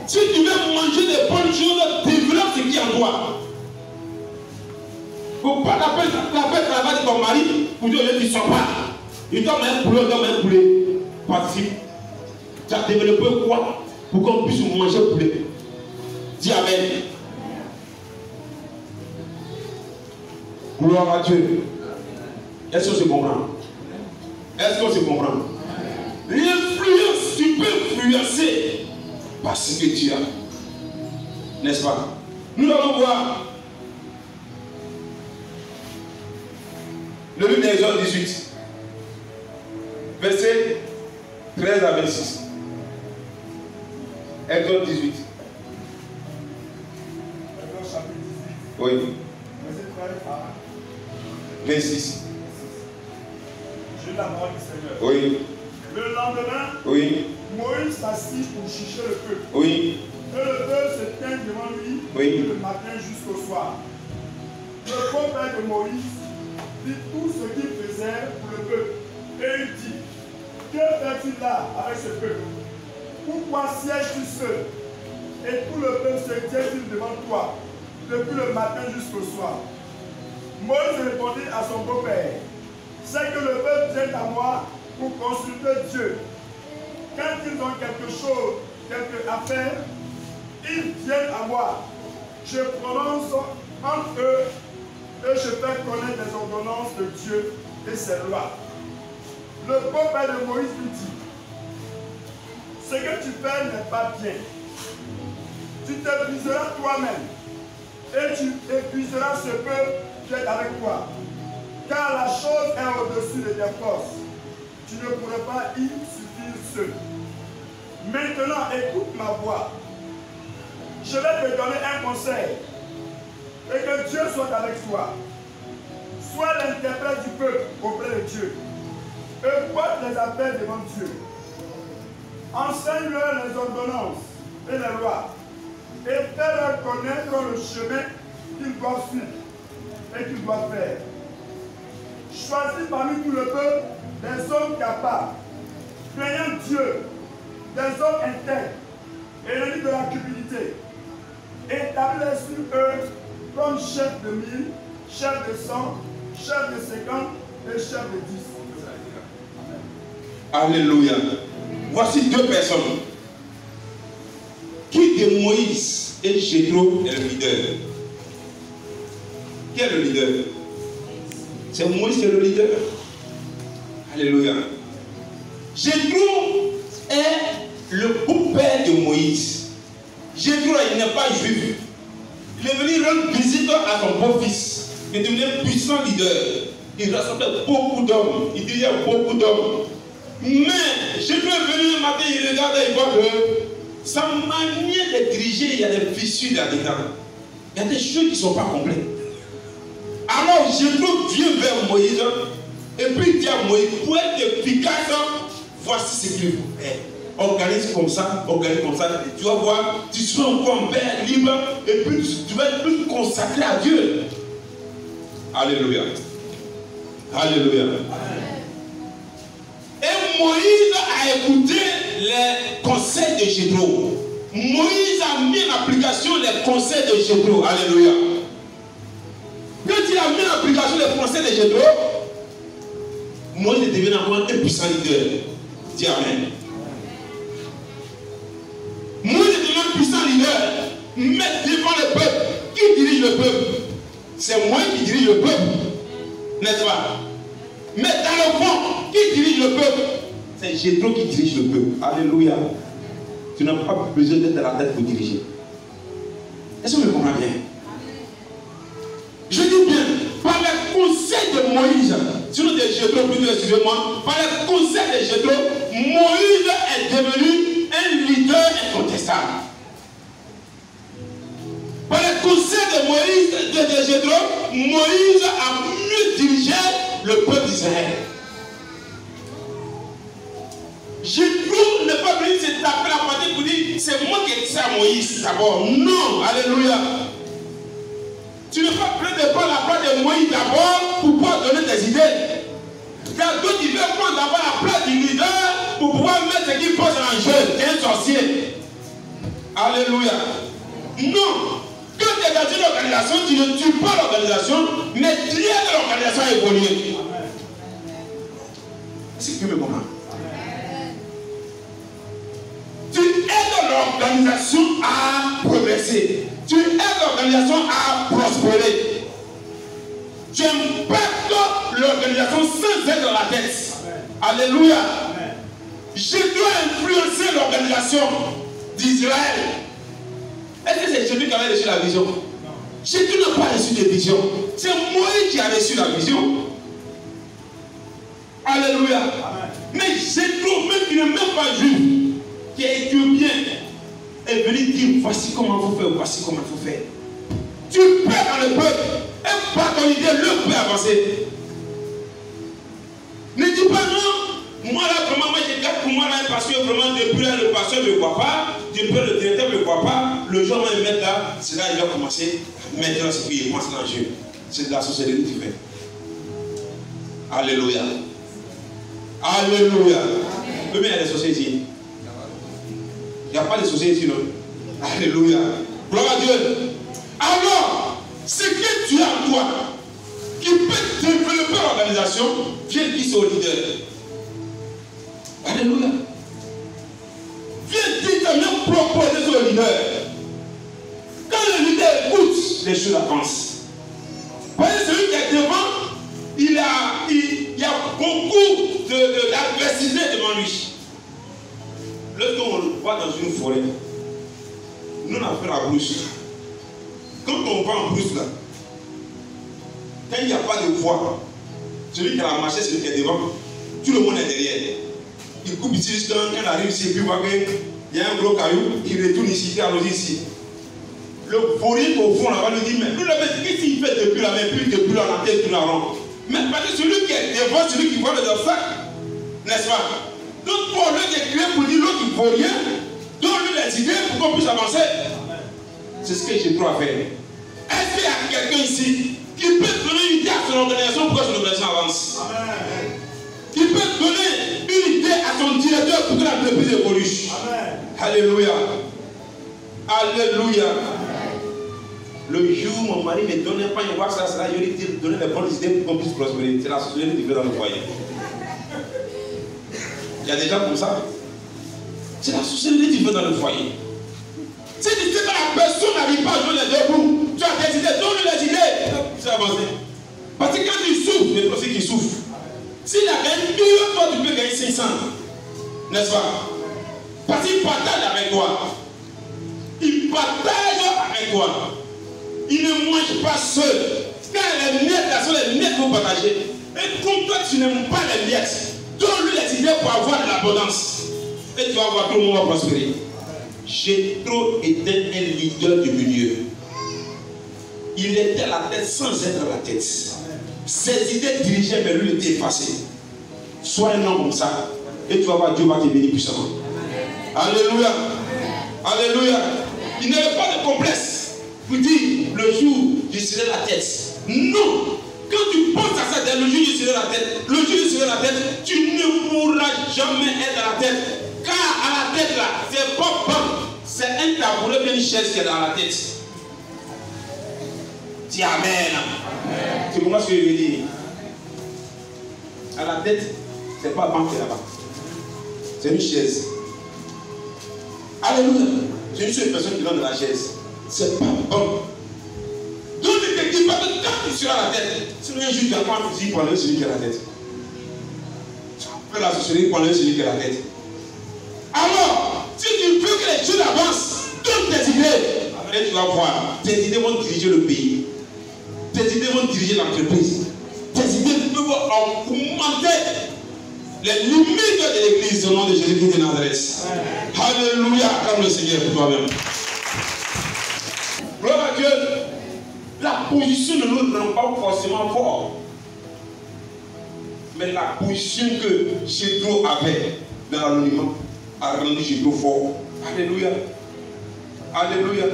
Speaker 1: Si tu veux manger des bonnes choses, développe ce qui est en toi. Il ne faut pas la peine travailler de ton mari pour dire que tu ne sors pas. Il doit mettre un poulet, il doit mettre un poulet. Participe. Tu as développé quoi pour qu'on puisse manger le poulet? Dis amen. Gloire à Dieu. Est-ce qu'on se comprend? Est-ce qu'on se comprend? L'influence, tu peux influencer par ce que tu as. N'est-ce pas? Nous allons voir le livre d'Exode 18, verset 13 à 26. Exode 18.
Speaker 2: Exode chapitre 18.
Speaker 1: Oui.
Speaker 2: Verset 13 à
Speaker 1: 26.
Speaker 2: J'ai la parole du Seigneur.
Speaker 1: Oui.
Speaker 2: Le lendemain,
Speaker 1: Oui.
Speaker 2: Moïse s'assit pour juger le peuple.
Speaker 1: Oui.
Speaker 2: Et le peuple se tint devant lui
Speaker 1: Oui.
Speaker 2: le matin jusqu'au soir. Le beau-père de Moïse dit tout ce qu'il faisait pour le peuple. Et il dit, que fais-tu là avec ce peuple? Pourquoi sièges-tu seul? Et tout le peuple se tient devant toi, depuis le matin jusqu'au soir. Moïse répondit à son beau-père, c'est que le peuple vient à moi pour consulter Dieu. Quand ils ont quelque chose, quelque affaire, ils viennent à moi. Je prononce entre eux et je fais connaître les ordonnances de Dieu et ses lois. Le beau-père de Moïse lui dit, ce que tu fais n'est pas bien. Tu t'épuiseras toi-même et tu épuiseras ce peuple qui est avec toi. Car la chose est au-dessus de tes forces. Tu ne pourrais pas y suffire seul. Maintenant, écoute ma voix. Je vais te donner un conseil. Et que Dieu soit avec toi. Sois l'interprète du peuple auprès de Dieu. Et porte les affaires devant Dieu. Enseigne-leur les ordonnances et les lois. Et fais-leur connaître le chemin qu'ils doivent suivre et qu'ils doivent faire. Choisis parmi tout le peuple des hommes capables, craignant Dieu, des hommes intègres, ennemis de la cupidité. Établis-les sur eux comme chef de 1000, chef de 100, chef de 50 et chef de 10.
Speaker 1: Alléluia. Voici deux personnes. Qui de Moïse et Jéthro est le leader? Qui est le leader? C'est Moïse qui est le leader. Alléluia. Jéthro est le beau-père de Moïse. Jéthro, il n'est pas juif. Il est venu rendre visite à son beau-fils. Il est devenu un puissant leader. Il rassemblait beaucoup d'hommes. Il dirigeait beaucoup d'hommes. Mais Jéthro est venu un matin, il regarde et il voit que sa manière de diriger, il y a des fissures là-dedans. Il y a des choses qui ne sont pas complètes. Alors Jéthro vient vers Moïse et puis il dit à Moïse, pour être efficace, voici ce qu'il faut faire. Organise comme ça, et tu vas voir, tu seras encore un père libre et puis tu vas être plus consacré à Dieu. Alléluia. Alléluia. Et Moïse a écouté les conseils de Jéthro. Moïse a mis en application les conseils de Jéthro. Alléluia. Quand il a mis en application les conseils de Jéthro, Moïse est devenu encore un puissant leader. Dis amen. Moïse est devenu un puissant leader. Mais devant le peuple, qui dirige le peuple? c'est moi qui dirige le peuple. N'est-ce pas? Mais dans le fond, qui dirige le peuple? C'est Jéthro qui dirige le peuple. Alléluia. Tu n'as pas besoin d'être dans la tête pour diriger. Est-ce que vous me comprenez bien? Je dis bien, par le conseil de Moïse, sinon de Jéthro, plutôt, excusez-moi, par le conseil de Jéthro, Moïse est devenu un leader incontestable. Par le conseil de Moïse, de Jéthro, Moïse a mieux dirigé le peuple d'Israël. Jéthro n'est pas venu se taper la partie pour dire c'est moi qui ai dit ça à Moïse d'abord. Non, alléluia. Tu n'es pas prêt de prendre la place de Moïse d'abord pour pouvoir donner des idées. Car d'autres ils veulent prendre d'abord la place du leader pour pouvoir mettre ce qu'ils pensent en jeu. Tu es un sorcier. Alléluia. Non. Quand tu es dans une organisation, tu ne tues pas l'organisation, mais tu aides l'organisation à évoluer. Est-ce que tu me comprends? Tu aides l'organisation à progresser. Tu aides l'organisation à prospérer. Tu impactes l'organisation sans être dans la tête. Alléluia. Je dois influencer l'organisation d'Israël. Est-ce que c'est Jésus qui avait reçu la vision? Jésus n'a pas reçu de vision. C'est Moïse qui a reçu la vision. Alléluia. Amen. Mais Jésus, même qui n'est même pas juif, qui est éthiopien, est venu dire voici comment vous faites, voici comment il faut faire. Tu peux dans le peuple et par ton idée, le peuple avancer. Ne dis pas non. Moi là, vraiment, moi je garde pour moi là, parce que vraiment, depuis là, le pasteur ne me voit pas, depuis le directeur ne me voit pas, le jour où il met là, c'est là qu'il va commencer. Maintenant, c'est qu'il pense dans le jeu. C'est de la société que tu fais. Alléluia. Alléluia. Combien il y a des sociétés ici? Il n'y a pas de société ici, non? Alléluia. Gloire à Dieu. Alors, ce que tu as en toi, qui peut développer l'organisation, viens dire au leader. Alléluia. Viens dire, même proposer au leader. Quand le leader écoute, les choses avancent. Parce que celui qui est devant, il y a beaucoup d'adversité devant lui. Lorsqu'on le voit dans une forêt, nous on a fait la brousse. Quand on va en brousse là, quand il n'y a pas de voie, celui qui a la marché, celui qui est devant, tout le monde est derrière. Il coupe ici, quand il arrive ici, puis il voit qu'il y a un gros caillou qui retourne ici, qui allonge ici. Le forêt au fond là-bas lui dit, mais nous l'avons dit, qu'est-ce qu'il fait depuis la main, puis depuis là, la tête, tout la rond. Mais parce que celui qui est devant, celui qui voit le obstacle, n'est-ce pas? Donc pour lui qui est créé pour dire l'autre qui ne vaut rien, donne-lui les idées pour qu'on puisse avancer. C'est ce que j'ai trop à faire. Est-ce qu'il y a quelqu'un ici qui peut donner une idée à son organisation pour que son organisation avance? Amen. Qui peut donner une idée à son directeur pour que l'entreprise évolue? Amen. Alléluia. Alléluia. Le jour où mon mari me donnait pas une voix, ça sera, je lui dis, donner les bonnes idées pour qu'on puisse prospérer. C'est la société qui fait dans le foyer. Il y a des gens comme ça. C'est la société qui fait dans le foyer. Si tu sais que la personne n'arrive pas à jouer les deux bouts, tu as des idées, donne-lui les idées. C'est avancé. Parce que quand tu souffres, c'est aussi qui souffre. S'il a gagné 1 million, toi tu peux gagner 500. N'est-ce pas? Parce qu'il partage avec toi. Il partage avec toi. Il ne mange pas seul. Quand les miettes, là sont les miettes pour partager. Et comme toi tu n'aimes pas les miettes, donne-lui les idées pour avoir de l'abondance. Et tu vas voir tout le monde prospérer. Jéthro était un leader du milieu. Il était à la tête sans être à la tête. Ses idées dirigeaient, mais lui était effacé. Sois un homme comme ça. Et tu vas voir Dieu va te bénir puissamment. Alléluia. Alléluia. Il n'avait pas de complexe. Pour dire, le jour, je serai la tête. Non. Quand tu penses à ça, le jour, je serai la tête. Le jour, je serai la tête. Tu ne pourras jamais être à la tête. Car à la tête, là, c'est pas bon. C'est un tabouret, bien une chaise qui est dans la tête. Dis Amen. C'est pour moi ce que je veux dire. À la tête, c'est pas banque qui est là-bas. C'est une chaise. Alléluia. C'est une seule personne qui donne de la chaise. C'est pas bon. Donc, il te dit, parce que quand tu as la tête. Sinon, un jour, tu vas prendre un fusil pour enlever celui qui a la tête. Tu fais la sorcellerie pour enlever celui qui a la tête. Alors, si tu veux que les choses avancent, donne tes idées. Et tu vas voir, tes idées vont diriger le pays. Tes idées vont diriger l'entreprise. Tes idées peuvent augmenter les limites de l'église au nom de Jésus-Christ de Nazareth. Alléluia, comme le Seigneur pour toi-même. Gloire à Dieu. La position de l'autre n'est pas forcément forte. Mais la position que Jésus avait dans l'anonymat a rendu Jésus fort. Alléluia. Alléluia.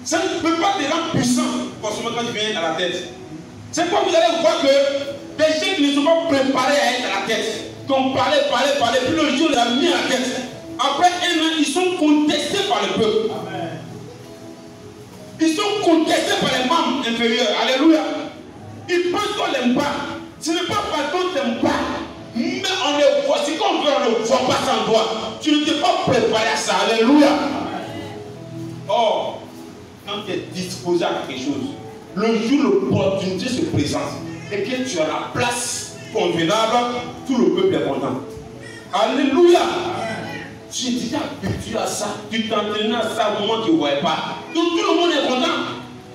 Speaker 1: Ça ne peut pas te rendre puissant forcément quand tu viens à la tête. C'est quoi vous allez voir que des gens qui ne sont pas préparés à être à la tête, qui ont parlé, puis le jour les a mis à la tête. Après un an, ils sont contestés par le peuple. Amen. Ils sont contestés par les membres inférieurs. Alléluia. Ils pensent qu'on n'aime pas. Ce n'est pas parce qu'on ne t'aime pas. Mais on le voit. Si on ne voit pas sans toi, tu ne t'es pas préparé à ça. Alléluia. Or, quand tu es disposé à quelque chose, le jour où l'opportunité se présente et que tu as la place convenable, tout le peuple est content. Alléluia. Tu es déjà habitué à ça. Tu t'entraînes à ça au moment où tu ne voyais pas. Donc tout le monde est content.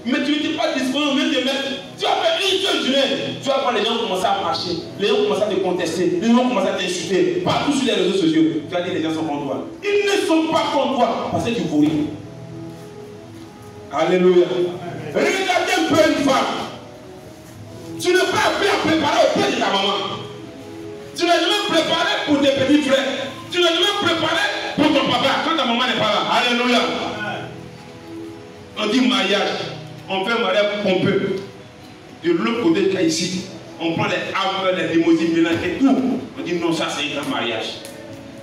Speaker 1: Mais tu n'étais pas disposé au même de mettre. Tu as fait une seule journée. Tu vas voir les gens commencer à marcher. Les gens commencent à te contester. Les gens commencent à t'insulter. Partout sur les réseaux sociaux. Tu vas dire les gens sont contre toi. Ils ne sont pas contre toi parce que tu pourris. Alléluia. Regardez un peu une femme. Tu n'as pas appris à préparer au père de ta maman. Tu n'as jamais préparé pour tes petits frères. Tu n'as jamais préparé pour ton papa quand ta maman n'est pas là. Alléluia. On dit mariage. On fait un mariage pompeux. De l'autre côté de ici, on prend les arbres, les limousines, mélanges et tout. On dit non, ça c'est un grand mariage.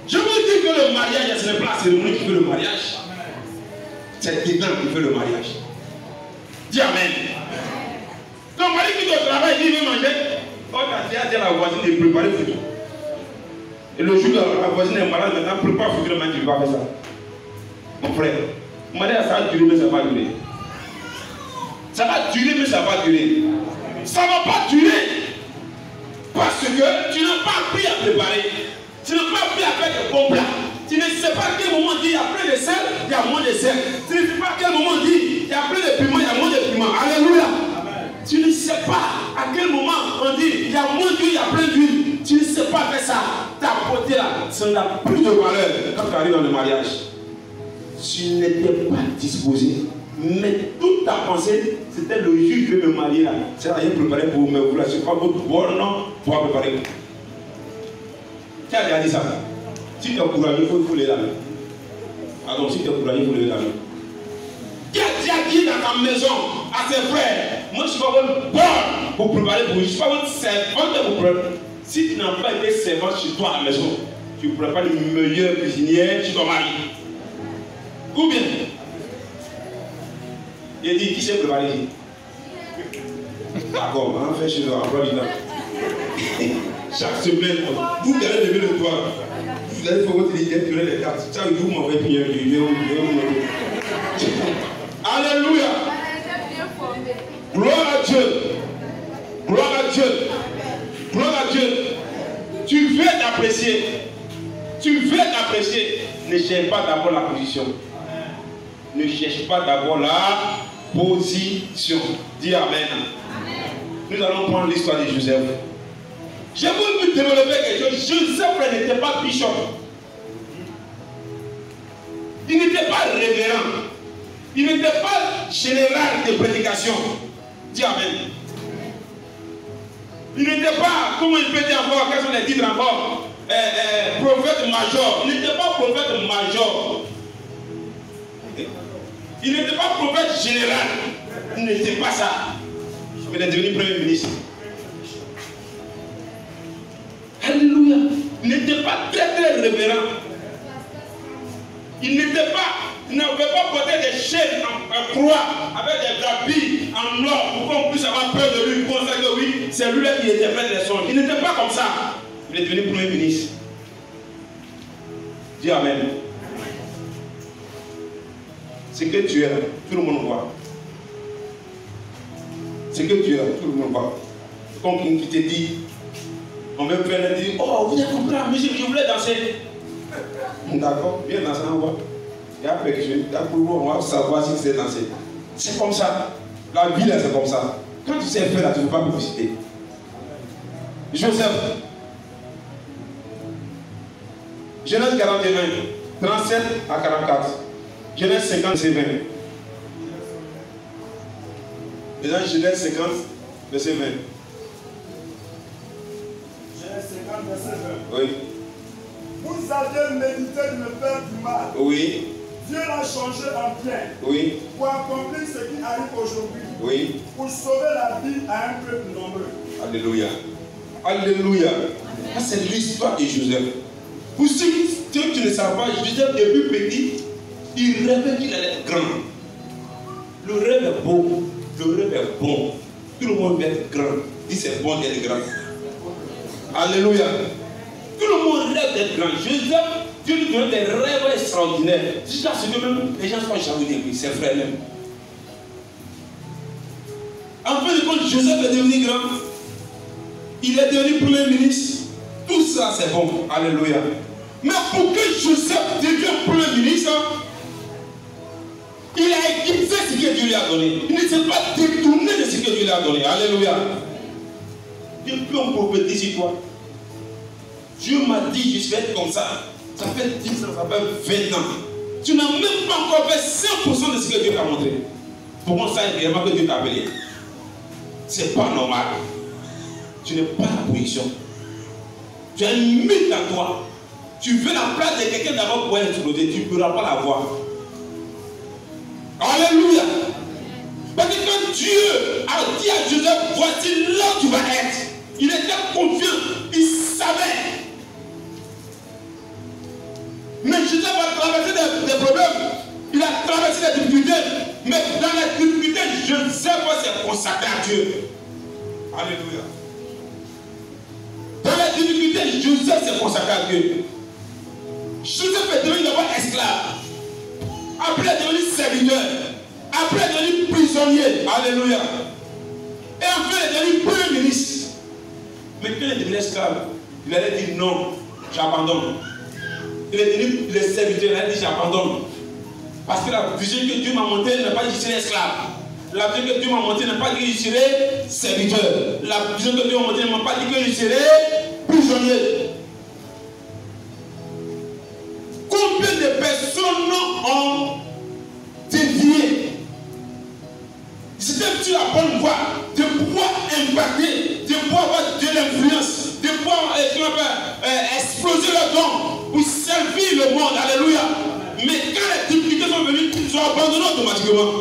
Speaker 1: Je vous dis que le mariage, ce n'est pas la cérémonie qui fait le mariage. C'est dedans qui fait le mariage. Dis Amen. Ton mari qui te travaille, il veut manger. Quand tu as dit à la voisine de préparer le futur. Et le jour où la voisine est malade, maintenant, prépare le futur, tu ne vas pas faire ça. Mon frère, ça va durer, mais ça va durer. Ça va durer, mais ça va durer. Ça ne va pas durer. Parce que tu n'as pas appris à préparer. Tu n'as pas appris à faire des bons plats. Tu ne sais pas à quel moment il y a plein de sel, il y a moins de sel. Tu ne sais pas à quel moment il y a plein de piments, il y a moins de piments. Alléluia. Amen. Tu ne sais pas à quel moment on dit il y a moins d'huile, il y a plein d'huile. Tu ne sais pas faire ça. Ta beauté là, ça n'a plus de valeur quand tu arrives dans le mariage. Tu n'étais pas disposé. Mais toute ta pensée, c'était le jour que je vais me marier là. C'est rien préparé pour me vouloir. C'est pas votre bon nom pour préparer. Qui a déjà dit ça? Si tu es courageux, il faut lever la main. Ah donc si tu es courageux, il faut lever la main. Qui a déjà dit dans ta maison à ses frères, moi je suis pas votre bon pour préparer pour vous. Je ne suis pas votre servante pour préparer. Si tu n'as pas été servante chez toi à la maison, tu ne pourrais pas le meilleur cuisinier chez ton mari. Ou bien, il dit, qui s'est préparé ici? D'accord, on va faire chez nous, emploi du temps. Chaque semaine, vous allez lever le toit. Vous allez faire votre lecture des cartes. Chaque jour, vous m'envoyez prier. Alléluia. Gloire à Dieu. Gloire à Dieu. Gloire à Dieu. Tu veux t'apprécier. Tu veux t'apprécier. Ne cherche pas d'abord la position. Ne cherche pas d'abord la position. Dis Amen. Nous allons prendre l'histoire de Joseph. Je veux vous développer quelque chose. Joseph n'était pas bishop. Il n'était pas révérend. Il n'était pas général de prédication. Dis Amen. Il n'était pas, comment il peut dire encore, quels sont les titres encore, prophète major. Il n'était pas prophète major. Il n'était pas prophète général. Il n'était pas ça. Il est devenu premier ministre. Alléluia. Il n'était pas très révérend. Il n'était pas, il n'avait pas porté des chaînes en croix avec des habits en or pour qu'on puisse avoir peur de lui, pour penser que oui, c'est lui-là qui était fait des songes. Il n'était pas comme ça. Il est devenu premier ministre. Dis Amen. Ce que tu es, tout le monde voit. C'est que Dieu, tout le monde va. Comme qui te dit, on veut faire le dire, oh, vous êtes compris, mais je voulais danser. D'accord, viens danser, on va. Il y a quelque chose, on va savoir si c'est danser. C'est comme ça. La vie là, c'est comme ça. Quand tu sais faire là, tu ne peux pas publiciter. Joseph, Genèse 41, 37 à 44. Genèse 50, verset 20. Déjà, Genèse 50, verset 20.
Speaker 2: Genèse 50, verset 20.
Speaker 1: Oui.
Speaker 2: Vous aviez médité de me faire du mal.
Speaker 1: Oui.
Speaker 2: Dieu l'a changé en bien.
Speaker 1: Oui.
Speaker 2: Pour accomplir ce qui arrive aujourd'hui.
Speaker 1: Oui.
Speaker 2: Pour sauver la vie à un peuple nombreux.
Speaker 1: Alléluia. Alléluia. Ça, c'est l'histoire de Joseph. Pour ceux qui ne savent pas, Joseph, depuis petit, il rêvait qu'il allait être grand. Le rêve est beau. Le rêve est bon. Tout le monde veut être grand. Dit c'est bon d'être grand. Alléluia. Tout le monde rêve d'être grand. Joseph, Dieu lui donne des rêves extraordinaires. Jusqu'à ce que même les gens soient jaloux de lui, ses frères même. En fin de compte, Joseph est devenu grand. Il est devenu premier ministre. Tout ça, c'est bon. Alléluia. Mais pour que Joseph devienne premier ministre, il a éclipsé ce que Dieu lui a donné. Il ne s'est pas détourné de ce que Dieu lui a donné. Alléluia. Depuis on prophétise sur toi. Dieu m'a dit, je vais être comme ça. Ça fait 10 ans, ça fait 20 ans. Tu n'as même pas encore fait 5% de ce que Dieu t'a montré. Pour moi, ça est réellement que Dieu t'a appelé. C'est pas normal. Tu n'es pas la position. Tu as une mythe dans toi. Tu veux la place de quelqu'un d'abord pour exploser. Tu ne pourras pas la voir. Alléluia. Parce que quand Dieu a dit à Joseph, voici là où tu vas être, il était confiant. Il savait. Mais Joseph a traversé des problèmes. Il a traversé des difficultés. Mais dans les difficultés, Joseph s'est consacré à Dieu. Alléluia. Dans les difficultés, Joseph s'est consacré à Dieu. Joseph est devenu d'abord esclave. Après, il est devenu serviteur. Après, il est devenu prisonnier. Alléluia. Et enfin, il est devenu premier ministre. Mais quand il est devenu esclave, il allait dire non, j'abandonne. Il est devenu le serviteur, il allait dire j'abandonne. Parce que la vision que Dieu m'a montrée n'est pas que je serai esclave. La vision que Dieu m'a montrée n'est pas que je serai serviteur. La vision que Dieu m'a montrée ne m'a pas dit que je serai prisonnier. Combien de personnes ont dévié? C'était sur la bonne voie de pouvoir impacter, de pouvoir avoir de l'influence, de pouvoir exploser le don pour servir le monde. Alléluia. Mais quand les difficultés sont venues, ils sont abandonnés automatiquement.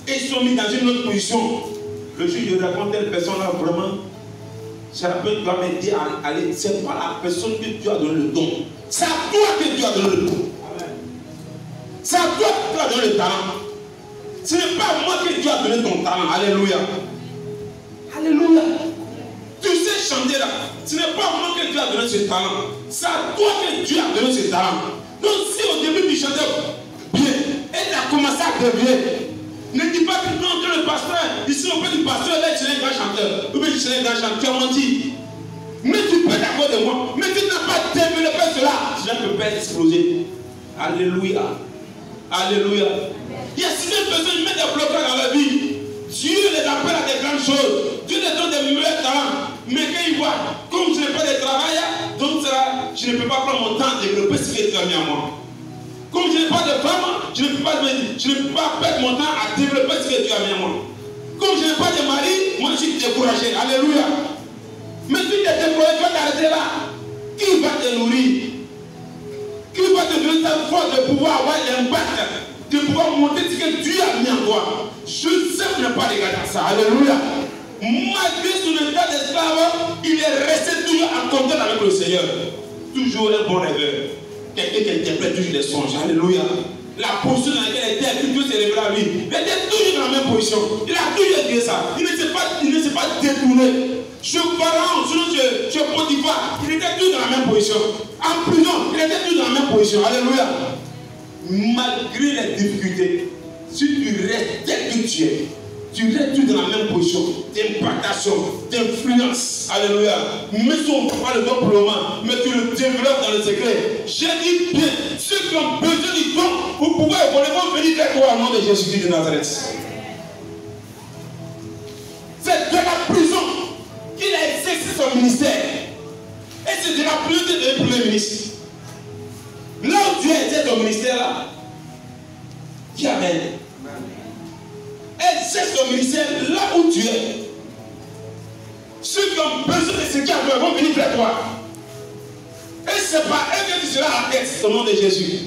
Speaker 1: Et ils sont mis dans une autre position. Le jour où je raconte telle personne-là, vraiment, ça peut doit m'aider à aller. Ce n'est pas la personne que Dieu a donné le don. C'est à toi que Dieu a donné le don. C'est à toi que Dieu a donné le talent. Ce n'est pas à moi que Dieu a donné ton talent. Alléluia. Alléluia. Tu sais chanter là. Ce n'est pas à moi que Dieu a donné ce talent. C'est à toi que Dieu a donné ce talent. Donc si au début tu chantais bien et tu as commencé à devenir, ne dis pas que non, que le pasteur, ici on peut du pasteur, là tu es un grand chanteur, ou bien tu es un grand chanteur, tu as menti. Mais tu peux être d'accord de moi, mais tu n'as pas développé cela, cela ne peut pas exploser. Alléluia. Alléluia. Il y a certaines personnes qui mettent des blocages dans leur vie. Dieu les appelle à des grandes choses. Dieu les donne des meilleurs talents. Mais quand ils voient, comme je n'ai pas de travail, donc je ne peux pas prendre mon temps de développer ce qui est mis à moi. Comme je n'ai pas de femme, je ne peux pas perdre mon temps à développer ce que Dieu a mis à moi. Comme je n'ai pas de mari, moi je suis découragé. Alléluia. Mais si tu es découragé, tu vas t'arrêter là. Qui va te nourrir? Qui va te donner ta force de pouvoir avoir l'impact, de pouvoir monter ce que Dieu a mis en toi? Joseph n'a pas regardé ça. Alléluia. Malgré son état d'esclave, il est resté toujours en contact avec le Seigneur. Toujours un bon rêveur. Quelqu'un qui interprète toujours les songes. Alléluia. La position dans laquelle il était, Dieu s'est révélé à lui. Il était toujours dans la même position. Il a toujours dit ça. Il ne s'est pas détourné. Chez Pharaon, chez Potiphar, il était toujours dans la même position. En prison, il était toujours dans la même position. Alléluia. Malgré les difficultés, si tu restes tel que tu es, tu restes tout dans la même position d'impactation, d'influence. Alléluia. Mais si on ne prend pas le don pour le moment, mais tu le développes dans le secret. J'ai dit bien, ceux qui ont besoin du don, vous pouvez évoluer, venir vers toi au nom de Jésus-Christ de Nazareth. C'est de la prison qu'il a exercé son ministère. Et c'est de la prison de premier ministre. Là où tu as exercé ton ministère là, dis Amen. Exerce ton ministère là où tu es. Ceux qui ont besoin de ce qui a vont venir vers toi. Et c'est pas eux que tu seras à la tête au nom de Jésus.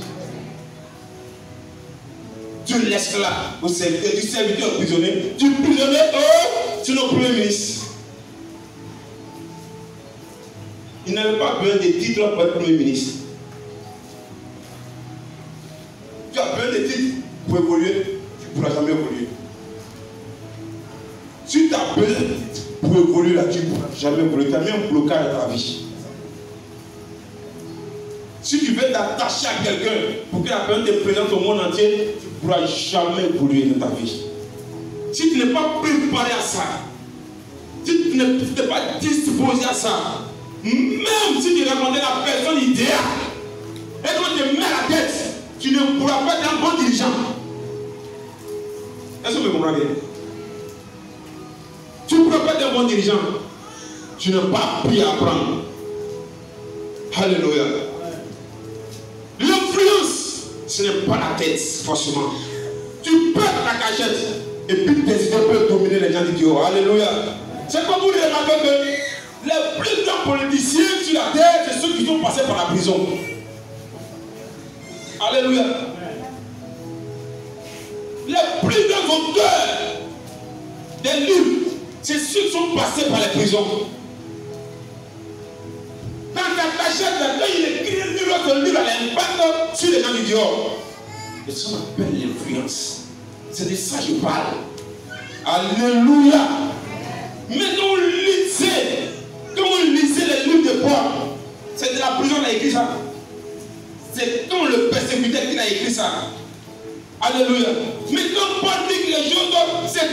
Speaker 1: Tu laisses là au serviteur, du serviteur prisonnier, du prisonnier sur nos premiers ministres. Il n'avait pas besoin de titres pour être premier ministre. Tu as besoin de titres pour évoluer, tu ne pourras jamais évoluer. Si tu as besoin de titres pour évoluer là, tu ne pourras jamais évoluer. Tu as mis un blocage dans ta vie. Si tu veux t'attacher à quelqu'un pour que la personne te présente au monde entier, tu ne pourras jamais évoluer dans ta vie. Si tu n'es pas préparé à ça, si tu n'es pas disposé à ça, même si tu rencontres la personne idéale, et qu'on te met à la tête, tu ne pourras pas être un bon dirigeant. Est-ce que vous me comprenez? Tu ne pourras pas être un bon dirigeant. Tu n'as pas appris à apprendre. Alléluia. L'influence, ce n'est pas la tête, forcément. Tu peux ta cachette et puis tes idées peuvent dominer les gens du Dieu. Alléluia. C'est comme vous remarquez que les plus grands politiciens sur la terre, c'est ceux qui sont passés par la prison. Alléluia. Les plus grands auteurs des livres, c'est ceux qui sont passés par les prisons. Dans ta cachette, quand il écrit un livre a l'impact sur les gens du dehors. Et ça on appelle l'influence. C'est de ça que je parle. Alléluia. Mais quand on lisait les livres de Paul, c'est de la prison qu'il a écrit ça. C'est quand le persécuteur qui a écrit ça. Alléluia. Mais quand Paul dit que les choses, c'est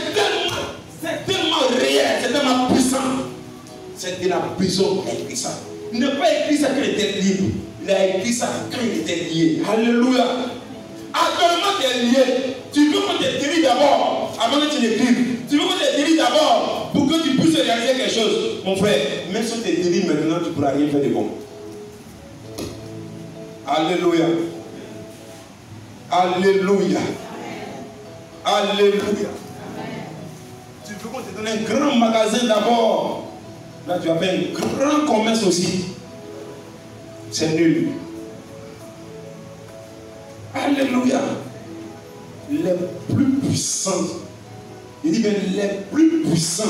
Speaker 1: tellement réel, c'est tellement puissant. C'est de la prison qu'il a écrit ça. Il n'a pas écrit ça quand il était libre. Il a écrit ça quand il était lié. Alléluia. Actuellement, tu es lié. Tu veux qu'on te délivre d'abord avant que tu l'écrives. Tu veux qu'on te délivre d'abord pour que tu puisses réaliser quelque chose. Mon frère, même si on te délivre maintenant, tu ne pourras rien faire de bon. Alléluia. Alléluia. Alléluia. Tu veux qu'on te donne un grand magasin d'abord. Là, tu as fait un grand commerce aussi. C'est nul. Alléluia. Les plus puissants, il dit bien les plus puissants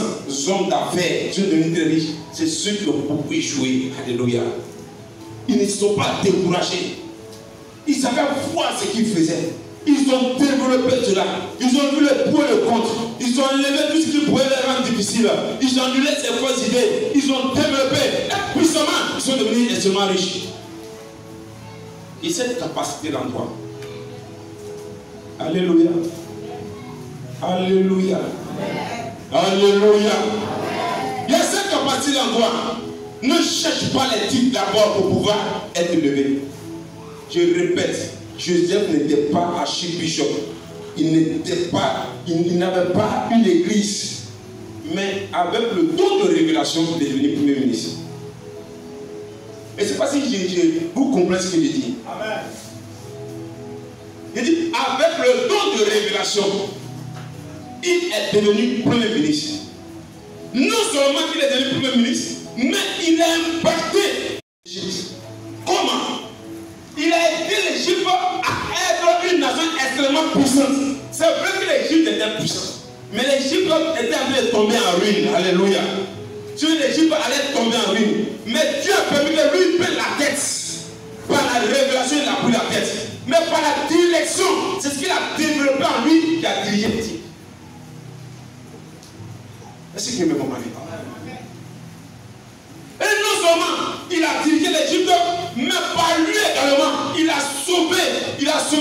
Speaker 1: hommes d'affaires, ceux devenus très riches, c'est ceux qui ont beaucoup échoué. Alléluia. Ils ne sont pas découragés. Ils avaient voir ce qu'ils faisaient. Ils ont développé cela. Ils ont vu le pour et le contre. Ils ont enlevé tout ce qui pouvait les rendre difficiles. Ils ont annulé ces fausses idées. Ils ont développé. Et puissamment, ils sont devenus extrêmement riches. Et cette capacité dans toi. Alléluia. Alléluia. Alléluia. Il y a cette capacité en toi. Ne cherche pas les titres d'abord pour pouvoir être levé. Je répète, Joseph n'était pas archibishop. Il n'avait pas une église. Mais avec le don de révélation, il est devenu premier ministre. Et c'est pas si vous comprenez ce que je dis. Amen. Il dit, avec le don de révélation, il est devenu premier ministre. Non seulement qu'il est devenu premier ministre, mais il a impacté l'Égypte. Comment? Il a aidé l'Égypte à être une nation extrêmement puissante. C'est vrai que l'Égypte était puissante, mais l'Égypte était en train de tomber en ruine. Alléluia. L'Égypte allait tomber en ruine. Mais Dieu a permis que lui prenne la tête. Par la révélation, il a pris la tête. Mais par la direction, c'est ce qu'il a développé en lui qui a dirigé l'Égypte. Est-ce que vous me comprenez? Et non seulement il a dirigé l'Égypte, mais par lui également, il a sauvé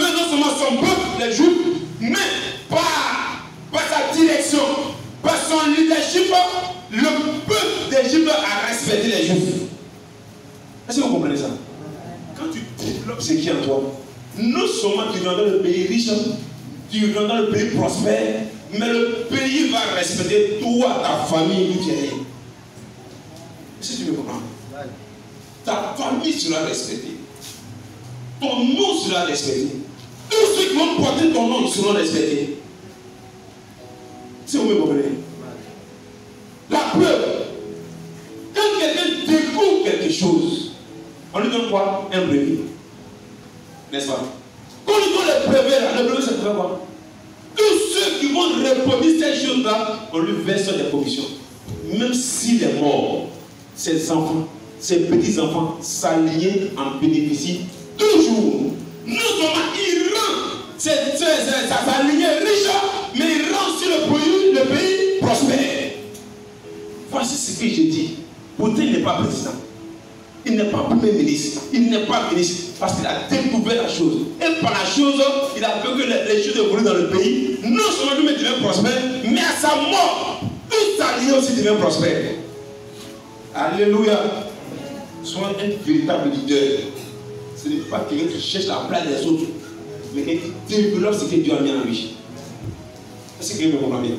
Speaker 1: non seulement son peuple, les Juifs, mais par sa direction, son leadership, le peuple d'Égypte a respecté les Juifs. Est-ce que vous comprenez ça? Quand tu développes ce qui est en toi, non seulement tu rentres dans le pays riche, tu rentres dans le pays prospère, mais le pays va respecter toi, ta famille, où tu es né. Est-ce que tu me comprends? Ta famille sera respectée. Ton nom sera respecté. Tous ceux qui vont porter ton nom seront respectés. Si vous me comprenez. La preuve, quand quelqu'un découvre quelque chose, on lui donne quoi? Un brevet. N'est-ce pas? Quand on lui donne le brevet, là, le brevet c'est quoi? Tous ceux qui vont reproduire ces choses-là, on lui verse des commissions. Même s'il est mort, ses enfants, ses petits-enfants s'alignent en bénéficient toujours. Non seulement il rend sa lignée riche, mais il rend aussi le pays prospère. Voici ce que je dis. Pourtant, il n'est pas président. Il n'est pas premier ministre. Il n'est pas ministre. Parce qu'il a découvert la chose. Et par la chose, il a fait que les choses évoluent dans le pays. Non seulement lui devient prospère, mais à sa mort, toute sa lignée aussi devient prospère. Alléluia. Sois un véritable leader. Ce n'est pas quelqu'un qui cherche la place des autres, mais qui développe ce que Dieu a mis en lui. Est-ce que quelqu'un me comprend bien?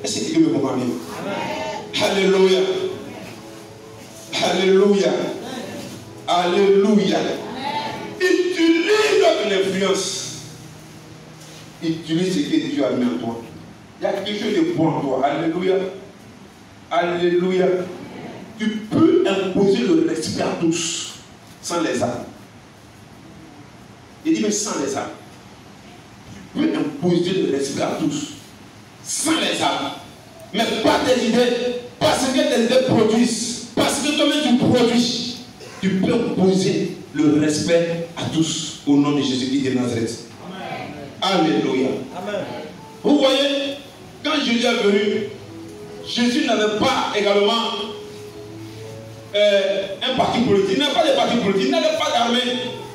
Speaker 1: Est-ce que quelqu'un me comprend bien? Alléluia. Alléluia. Alléluia. Utilise ton influence. Utilise ce que Dieu a mis en toi. Il y a quelque chose de bon en toi. Alléluia. Alléluia. Tu peux imposer le respect à tous sans les armes. Il dit mais sans les armes. Tu peux imposer le respect à tous sans les armes. Mais pas tes idées, parce que tes idées produisent, parce que toi-même tu produis. Tu peux imposer le respect à tous au nom de Jésus-Christ de Nazareth. Amen. Alléluia. Amen. Vous voyez, quand Jésus est venu, Jésus n'avait pas également un parti politique. Il n'avait pas de parti politique, il n'avait pas d'armée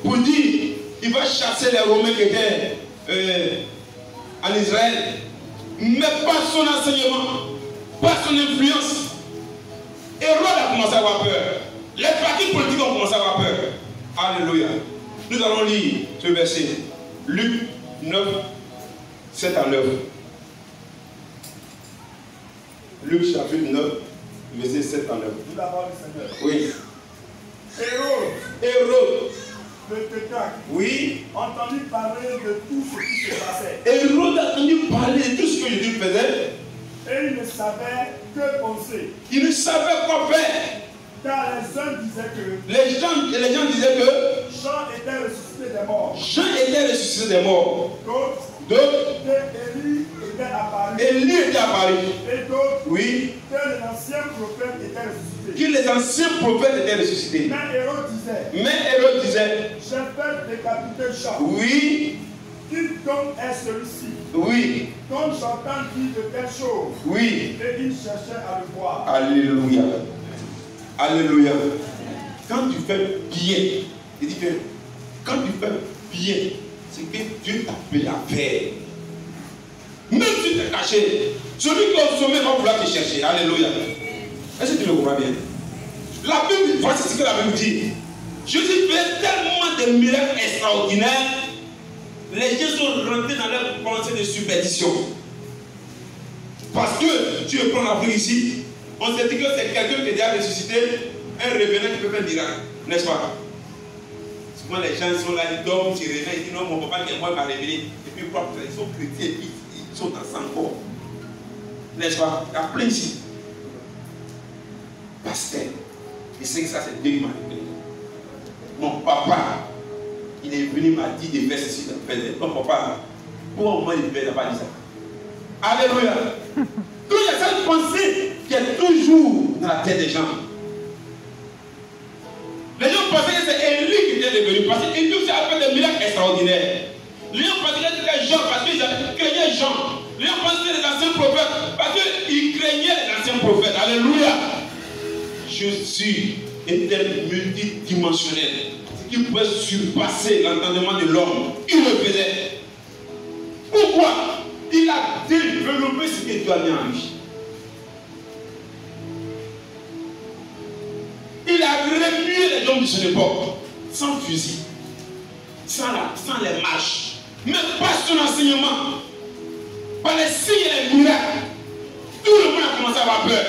Speaker 1: pour dire il va chasser les Romains qui étaient en Israël. Mais pas son enseignement, pas son influence. Hérode a commencé à avoir peur. Les partis politiques ont commencé à avoir peur. Alléluia. Nous allons lire ce verset. Luc 9, 7 à 9. Luc chapitre 9, verset 7 à 9.
Speaker 2: Nous l'avons le Seigneur.
Speaker 1: Oui.
Speaker 2: Hérode, le Tétrarque,
Speaker 1: oui,
Speaker 2: entendu parler de tout ce qui se passait.
Speaker 1: Hérode a entendu parler de tout ce que Jésus faisait.
Speaker 2: Et il ne savait que penser.
Speaker 1: Il ne savait quoi faire.
Speaker 2: Car les uns disaient que
Speaker 1: les gens disaient que
Speaker 2: Jean était ressuscité des morts.
Speaker 1: Jean était ressuscité des morts.
Speaker 2: D'autres que Élie était apparu.
Speaker 1: Élie était apparu.
Speaker 2: Et d'autres
Speaker 1: oui,
Speaker 2: que les anciens prophètes étaient ressuscités.
Speaker 1: Que les anciens prophètes étaient ressuscités.
Speaker 2: Mais Hérode disait
Speaker 1: j'ai
Speaker 2: fait décapiter Jean.
Speaker 1: Oui.
Speaker 2: Qui donc est celui-ci?
Speaker 1: Oui.
Speaker 2: Donc j'entends dire de telles choses.
Speaker 1: Oui.
Speaker 2: Et il cherchait à le voir.
Speaker 1: Alléluia. Alléluia. Quand tu fais bien, il dit que quand tu fais bien, c'est que Dieu t'a appelé à faire. Même si tu es caché, celui qui est au sommet va vouloir te chercher. Alléluia. Est-ce que tu le comprends bien? La Bible, voici ce que la Bible dit. Jésus fait tellement de miracles extraordinaires, les gens sont rentrés dans leur pensée de superstition. Parce que tu veux prendre l'Afrique ici, on s'est dit que c'est quelqu'un qui est déjà ressuscité, un revenant qui peut faire un miracle, n'est-ce pas? Souvent les gens sont là, ils dorment, ils réveillent, ils disent non, mon papa qui est mort m'a révélé. Et puis ils sont chrétiens, ils sont dans sang corps. N'est-ce pas? Il y a plein ici. Pasteur, et c'est que ça c'est Dieu qui m'a révélé. Mon papa, il est venu, m'a dit des versets sur le Père. Mon papa, pourquoi au moins il n'a pas dit ça? Alléluia. Donc il y a cette pensée qui est toujours dans la tête des gens. Les gens pensaient que c'est Élie qui était devenu, parce qu'il aussi a fait des miracles extraordinaires. Les gens pensaient que c'était Jean parce qu'ils craignaient Jean. Les gens pensaient que c'était les anciens prophètes parce qu'ils craignaient les anciens prophètes. Alléluia. Jésus était multidimensionnel. Ce qui pouvait surpasser l'entendement de l'homme. Il le faisait. Pourquoi? Il a développé ce que Dieu Dieu a mis en lui. Il a remué les hommes de son époque, sans fusil, sans les marches, même pas son enseignement, par les signes et les miracles. Tout le monde a commencé à avoir peur.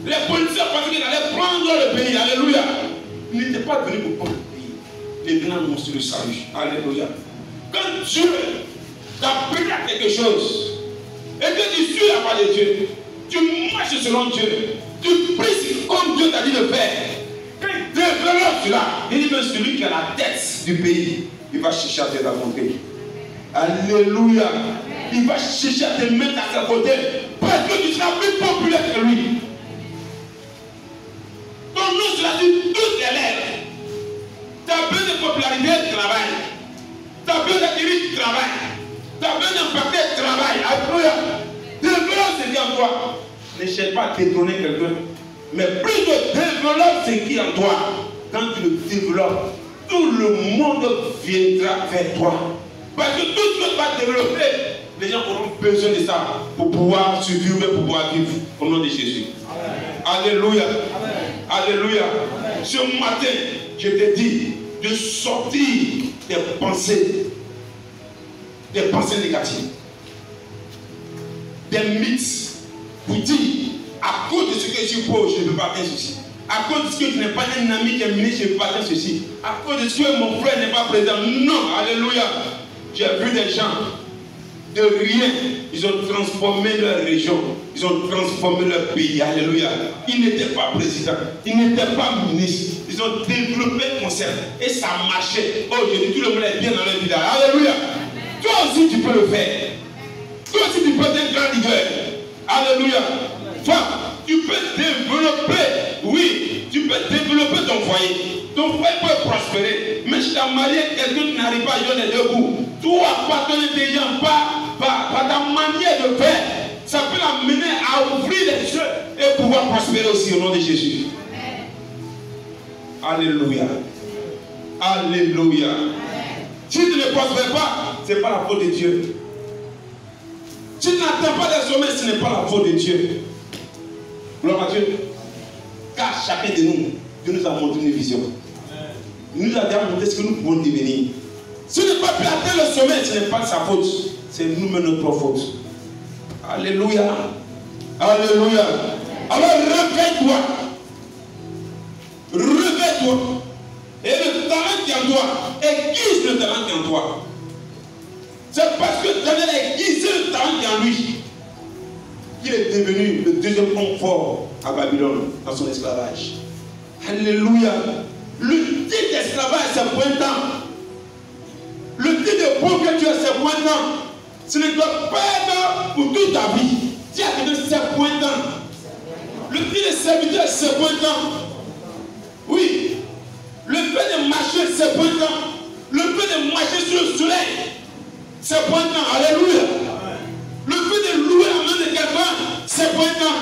Speaker 1: Les policiers pensaient qu'ils allaient prendre le pays. Alléluia. Il n'était pas venu pour prendre le pays. Il est venu annoncer le salut. Alléluia. Quand Dieu t'appelle à quelque chose, et que tu suis la voie de Dieu, tu marches selon Dieu, tu pries comme Dieu t'a dit de faire. Quand il développe cela, il dit que celui qui a la tête du pays, il va chercher à te raconter. Alléluia. Il va chercher à te mettre à sa côté parce que tu seras plus populaire que lui. Ton nom sera sur toutes les lèvres. Tu as besoin de popularité, travail. Tu as besoin d'être riche, travail. Tu as besoin d'impacter, travail. Alléluia. Développe ce qui est en toi. Ne cherche pas à détourner quelqu'un. Mais plutôt développe ce qui est en toi. Quand tu le développes, tout le monde viendra vers toi. Parce que tout ce que tu vas développer, les gens auront besoin de ça pour pouvoir survivre, pour pouvoir vivre au nom de Jésus. Amen. Alléluia. Amen. Alléluia. Amen. Ce matin, je te dis de sortir des pensées négatives, des mythes, pour dire à cause de ce que je suis pauvre, je ne peux pas faire ceci. À cause de ce que tu n'es pas un ami qui est ministre, je ne peux pas faire ceci. À cause de ce que mon frère n'est pas présent. Non, alléluia. J'ai vu des gens de rien, ils ont transformé leur région, ils ont transformé leur pays. Alléluia. Ils n'étaient pas présidents, ils n'étaient pas ministres, ils ont développé un concept et ça marchait. Oh, je dis, tout le monde est bien dans leur village. Alléluia. Toi aussi, tu peux le faire. Toi aussi, tu peux être un grand leader. Alléluia. Toi, tu peux développer, oui, tu peux développer ton foyer. Ton foyer peut prospérer. Mais si tu as marié quelqu'un qui n'arrive pas à jouer les deux bouts, toi, par ton intelligence, par ta manière de faire, ça peut l'amener à ouvrir les yeux et pouvoir prospérer aussi au nom de Jésus. Alléluia. Alléluia. Si tu ne prospères pas, ce n'est pas la faute de Dieu. Si tu n'atteins pas les sommets, ce n'est pas la faute de Dieu. Gloire à Dieu. Car chacun de nous, Dieu nous a montré une vision. Il nous a montré ce que nous pouvons devenir. Si on n'est pas pu atteindre le sommet, ce n'est pas de sa faute. C'est nous-mêmes notre faute. Alléluia. Alléluia. Alors réveille-toi. Réveille-toi. Et le talent qui est en toi, aiguise le talent qui est en toi. C'est parce que Daniel a aiguisé le talent qui est en lui qu'il est devenu le deuxième homme fort à Babylone dans son esclavage. Alléluia. Le titre d'esclavage, c'est pointant. Le titre de pauvre que tu as, c'est pointant. Ce ne doit pas être pour toute ta vie. Tu as que c'est pointant. Le titre de serviteur, c'est pointant. Oui. Le fait de marcher, c'est pointant. Le fait de marcher sur le soleil, c'est pointant. Alléluia. Le fait de louer la main de quelqu'un, c'est pointant.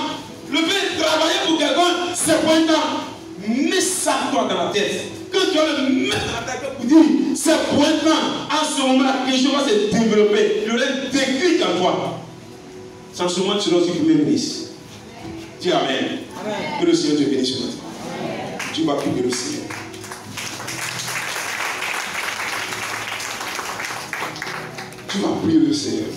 Speaker 1: Le fait de travailler pour quelqu'un, c'est pointant. Mets ça toi dans la tête. Quand tu vas le mettre dans ta tête pour dire c'est pointant, en ce moment la question va se développer. Il y aura un déclic en toi. Sans ce moment tu seras aussi premier ministre. Dis Amen. Que le Seigneur te bénisse ce matin. Tu vas prier le Seigneur. Tu vas prier le Seigneur.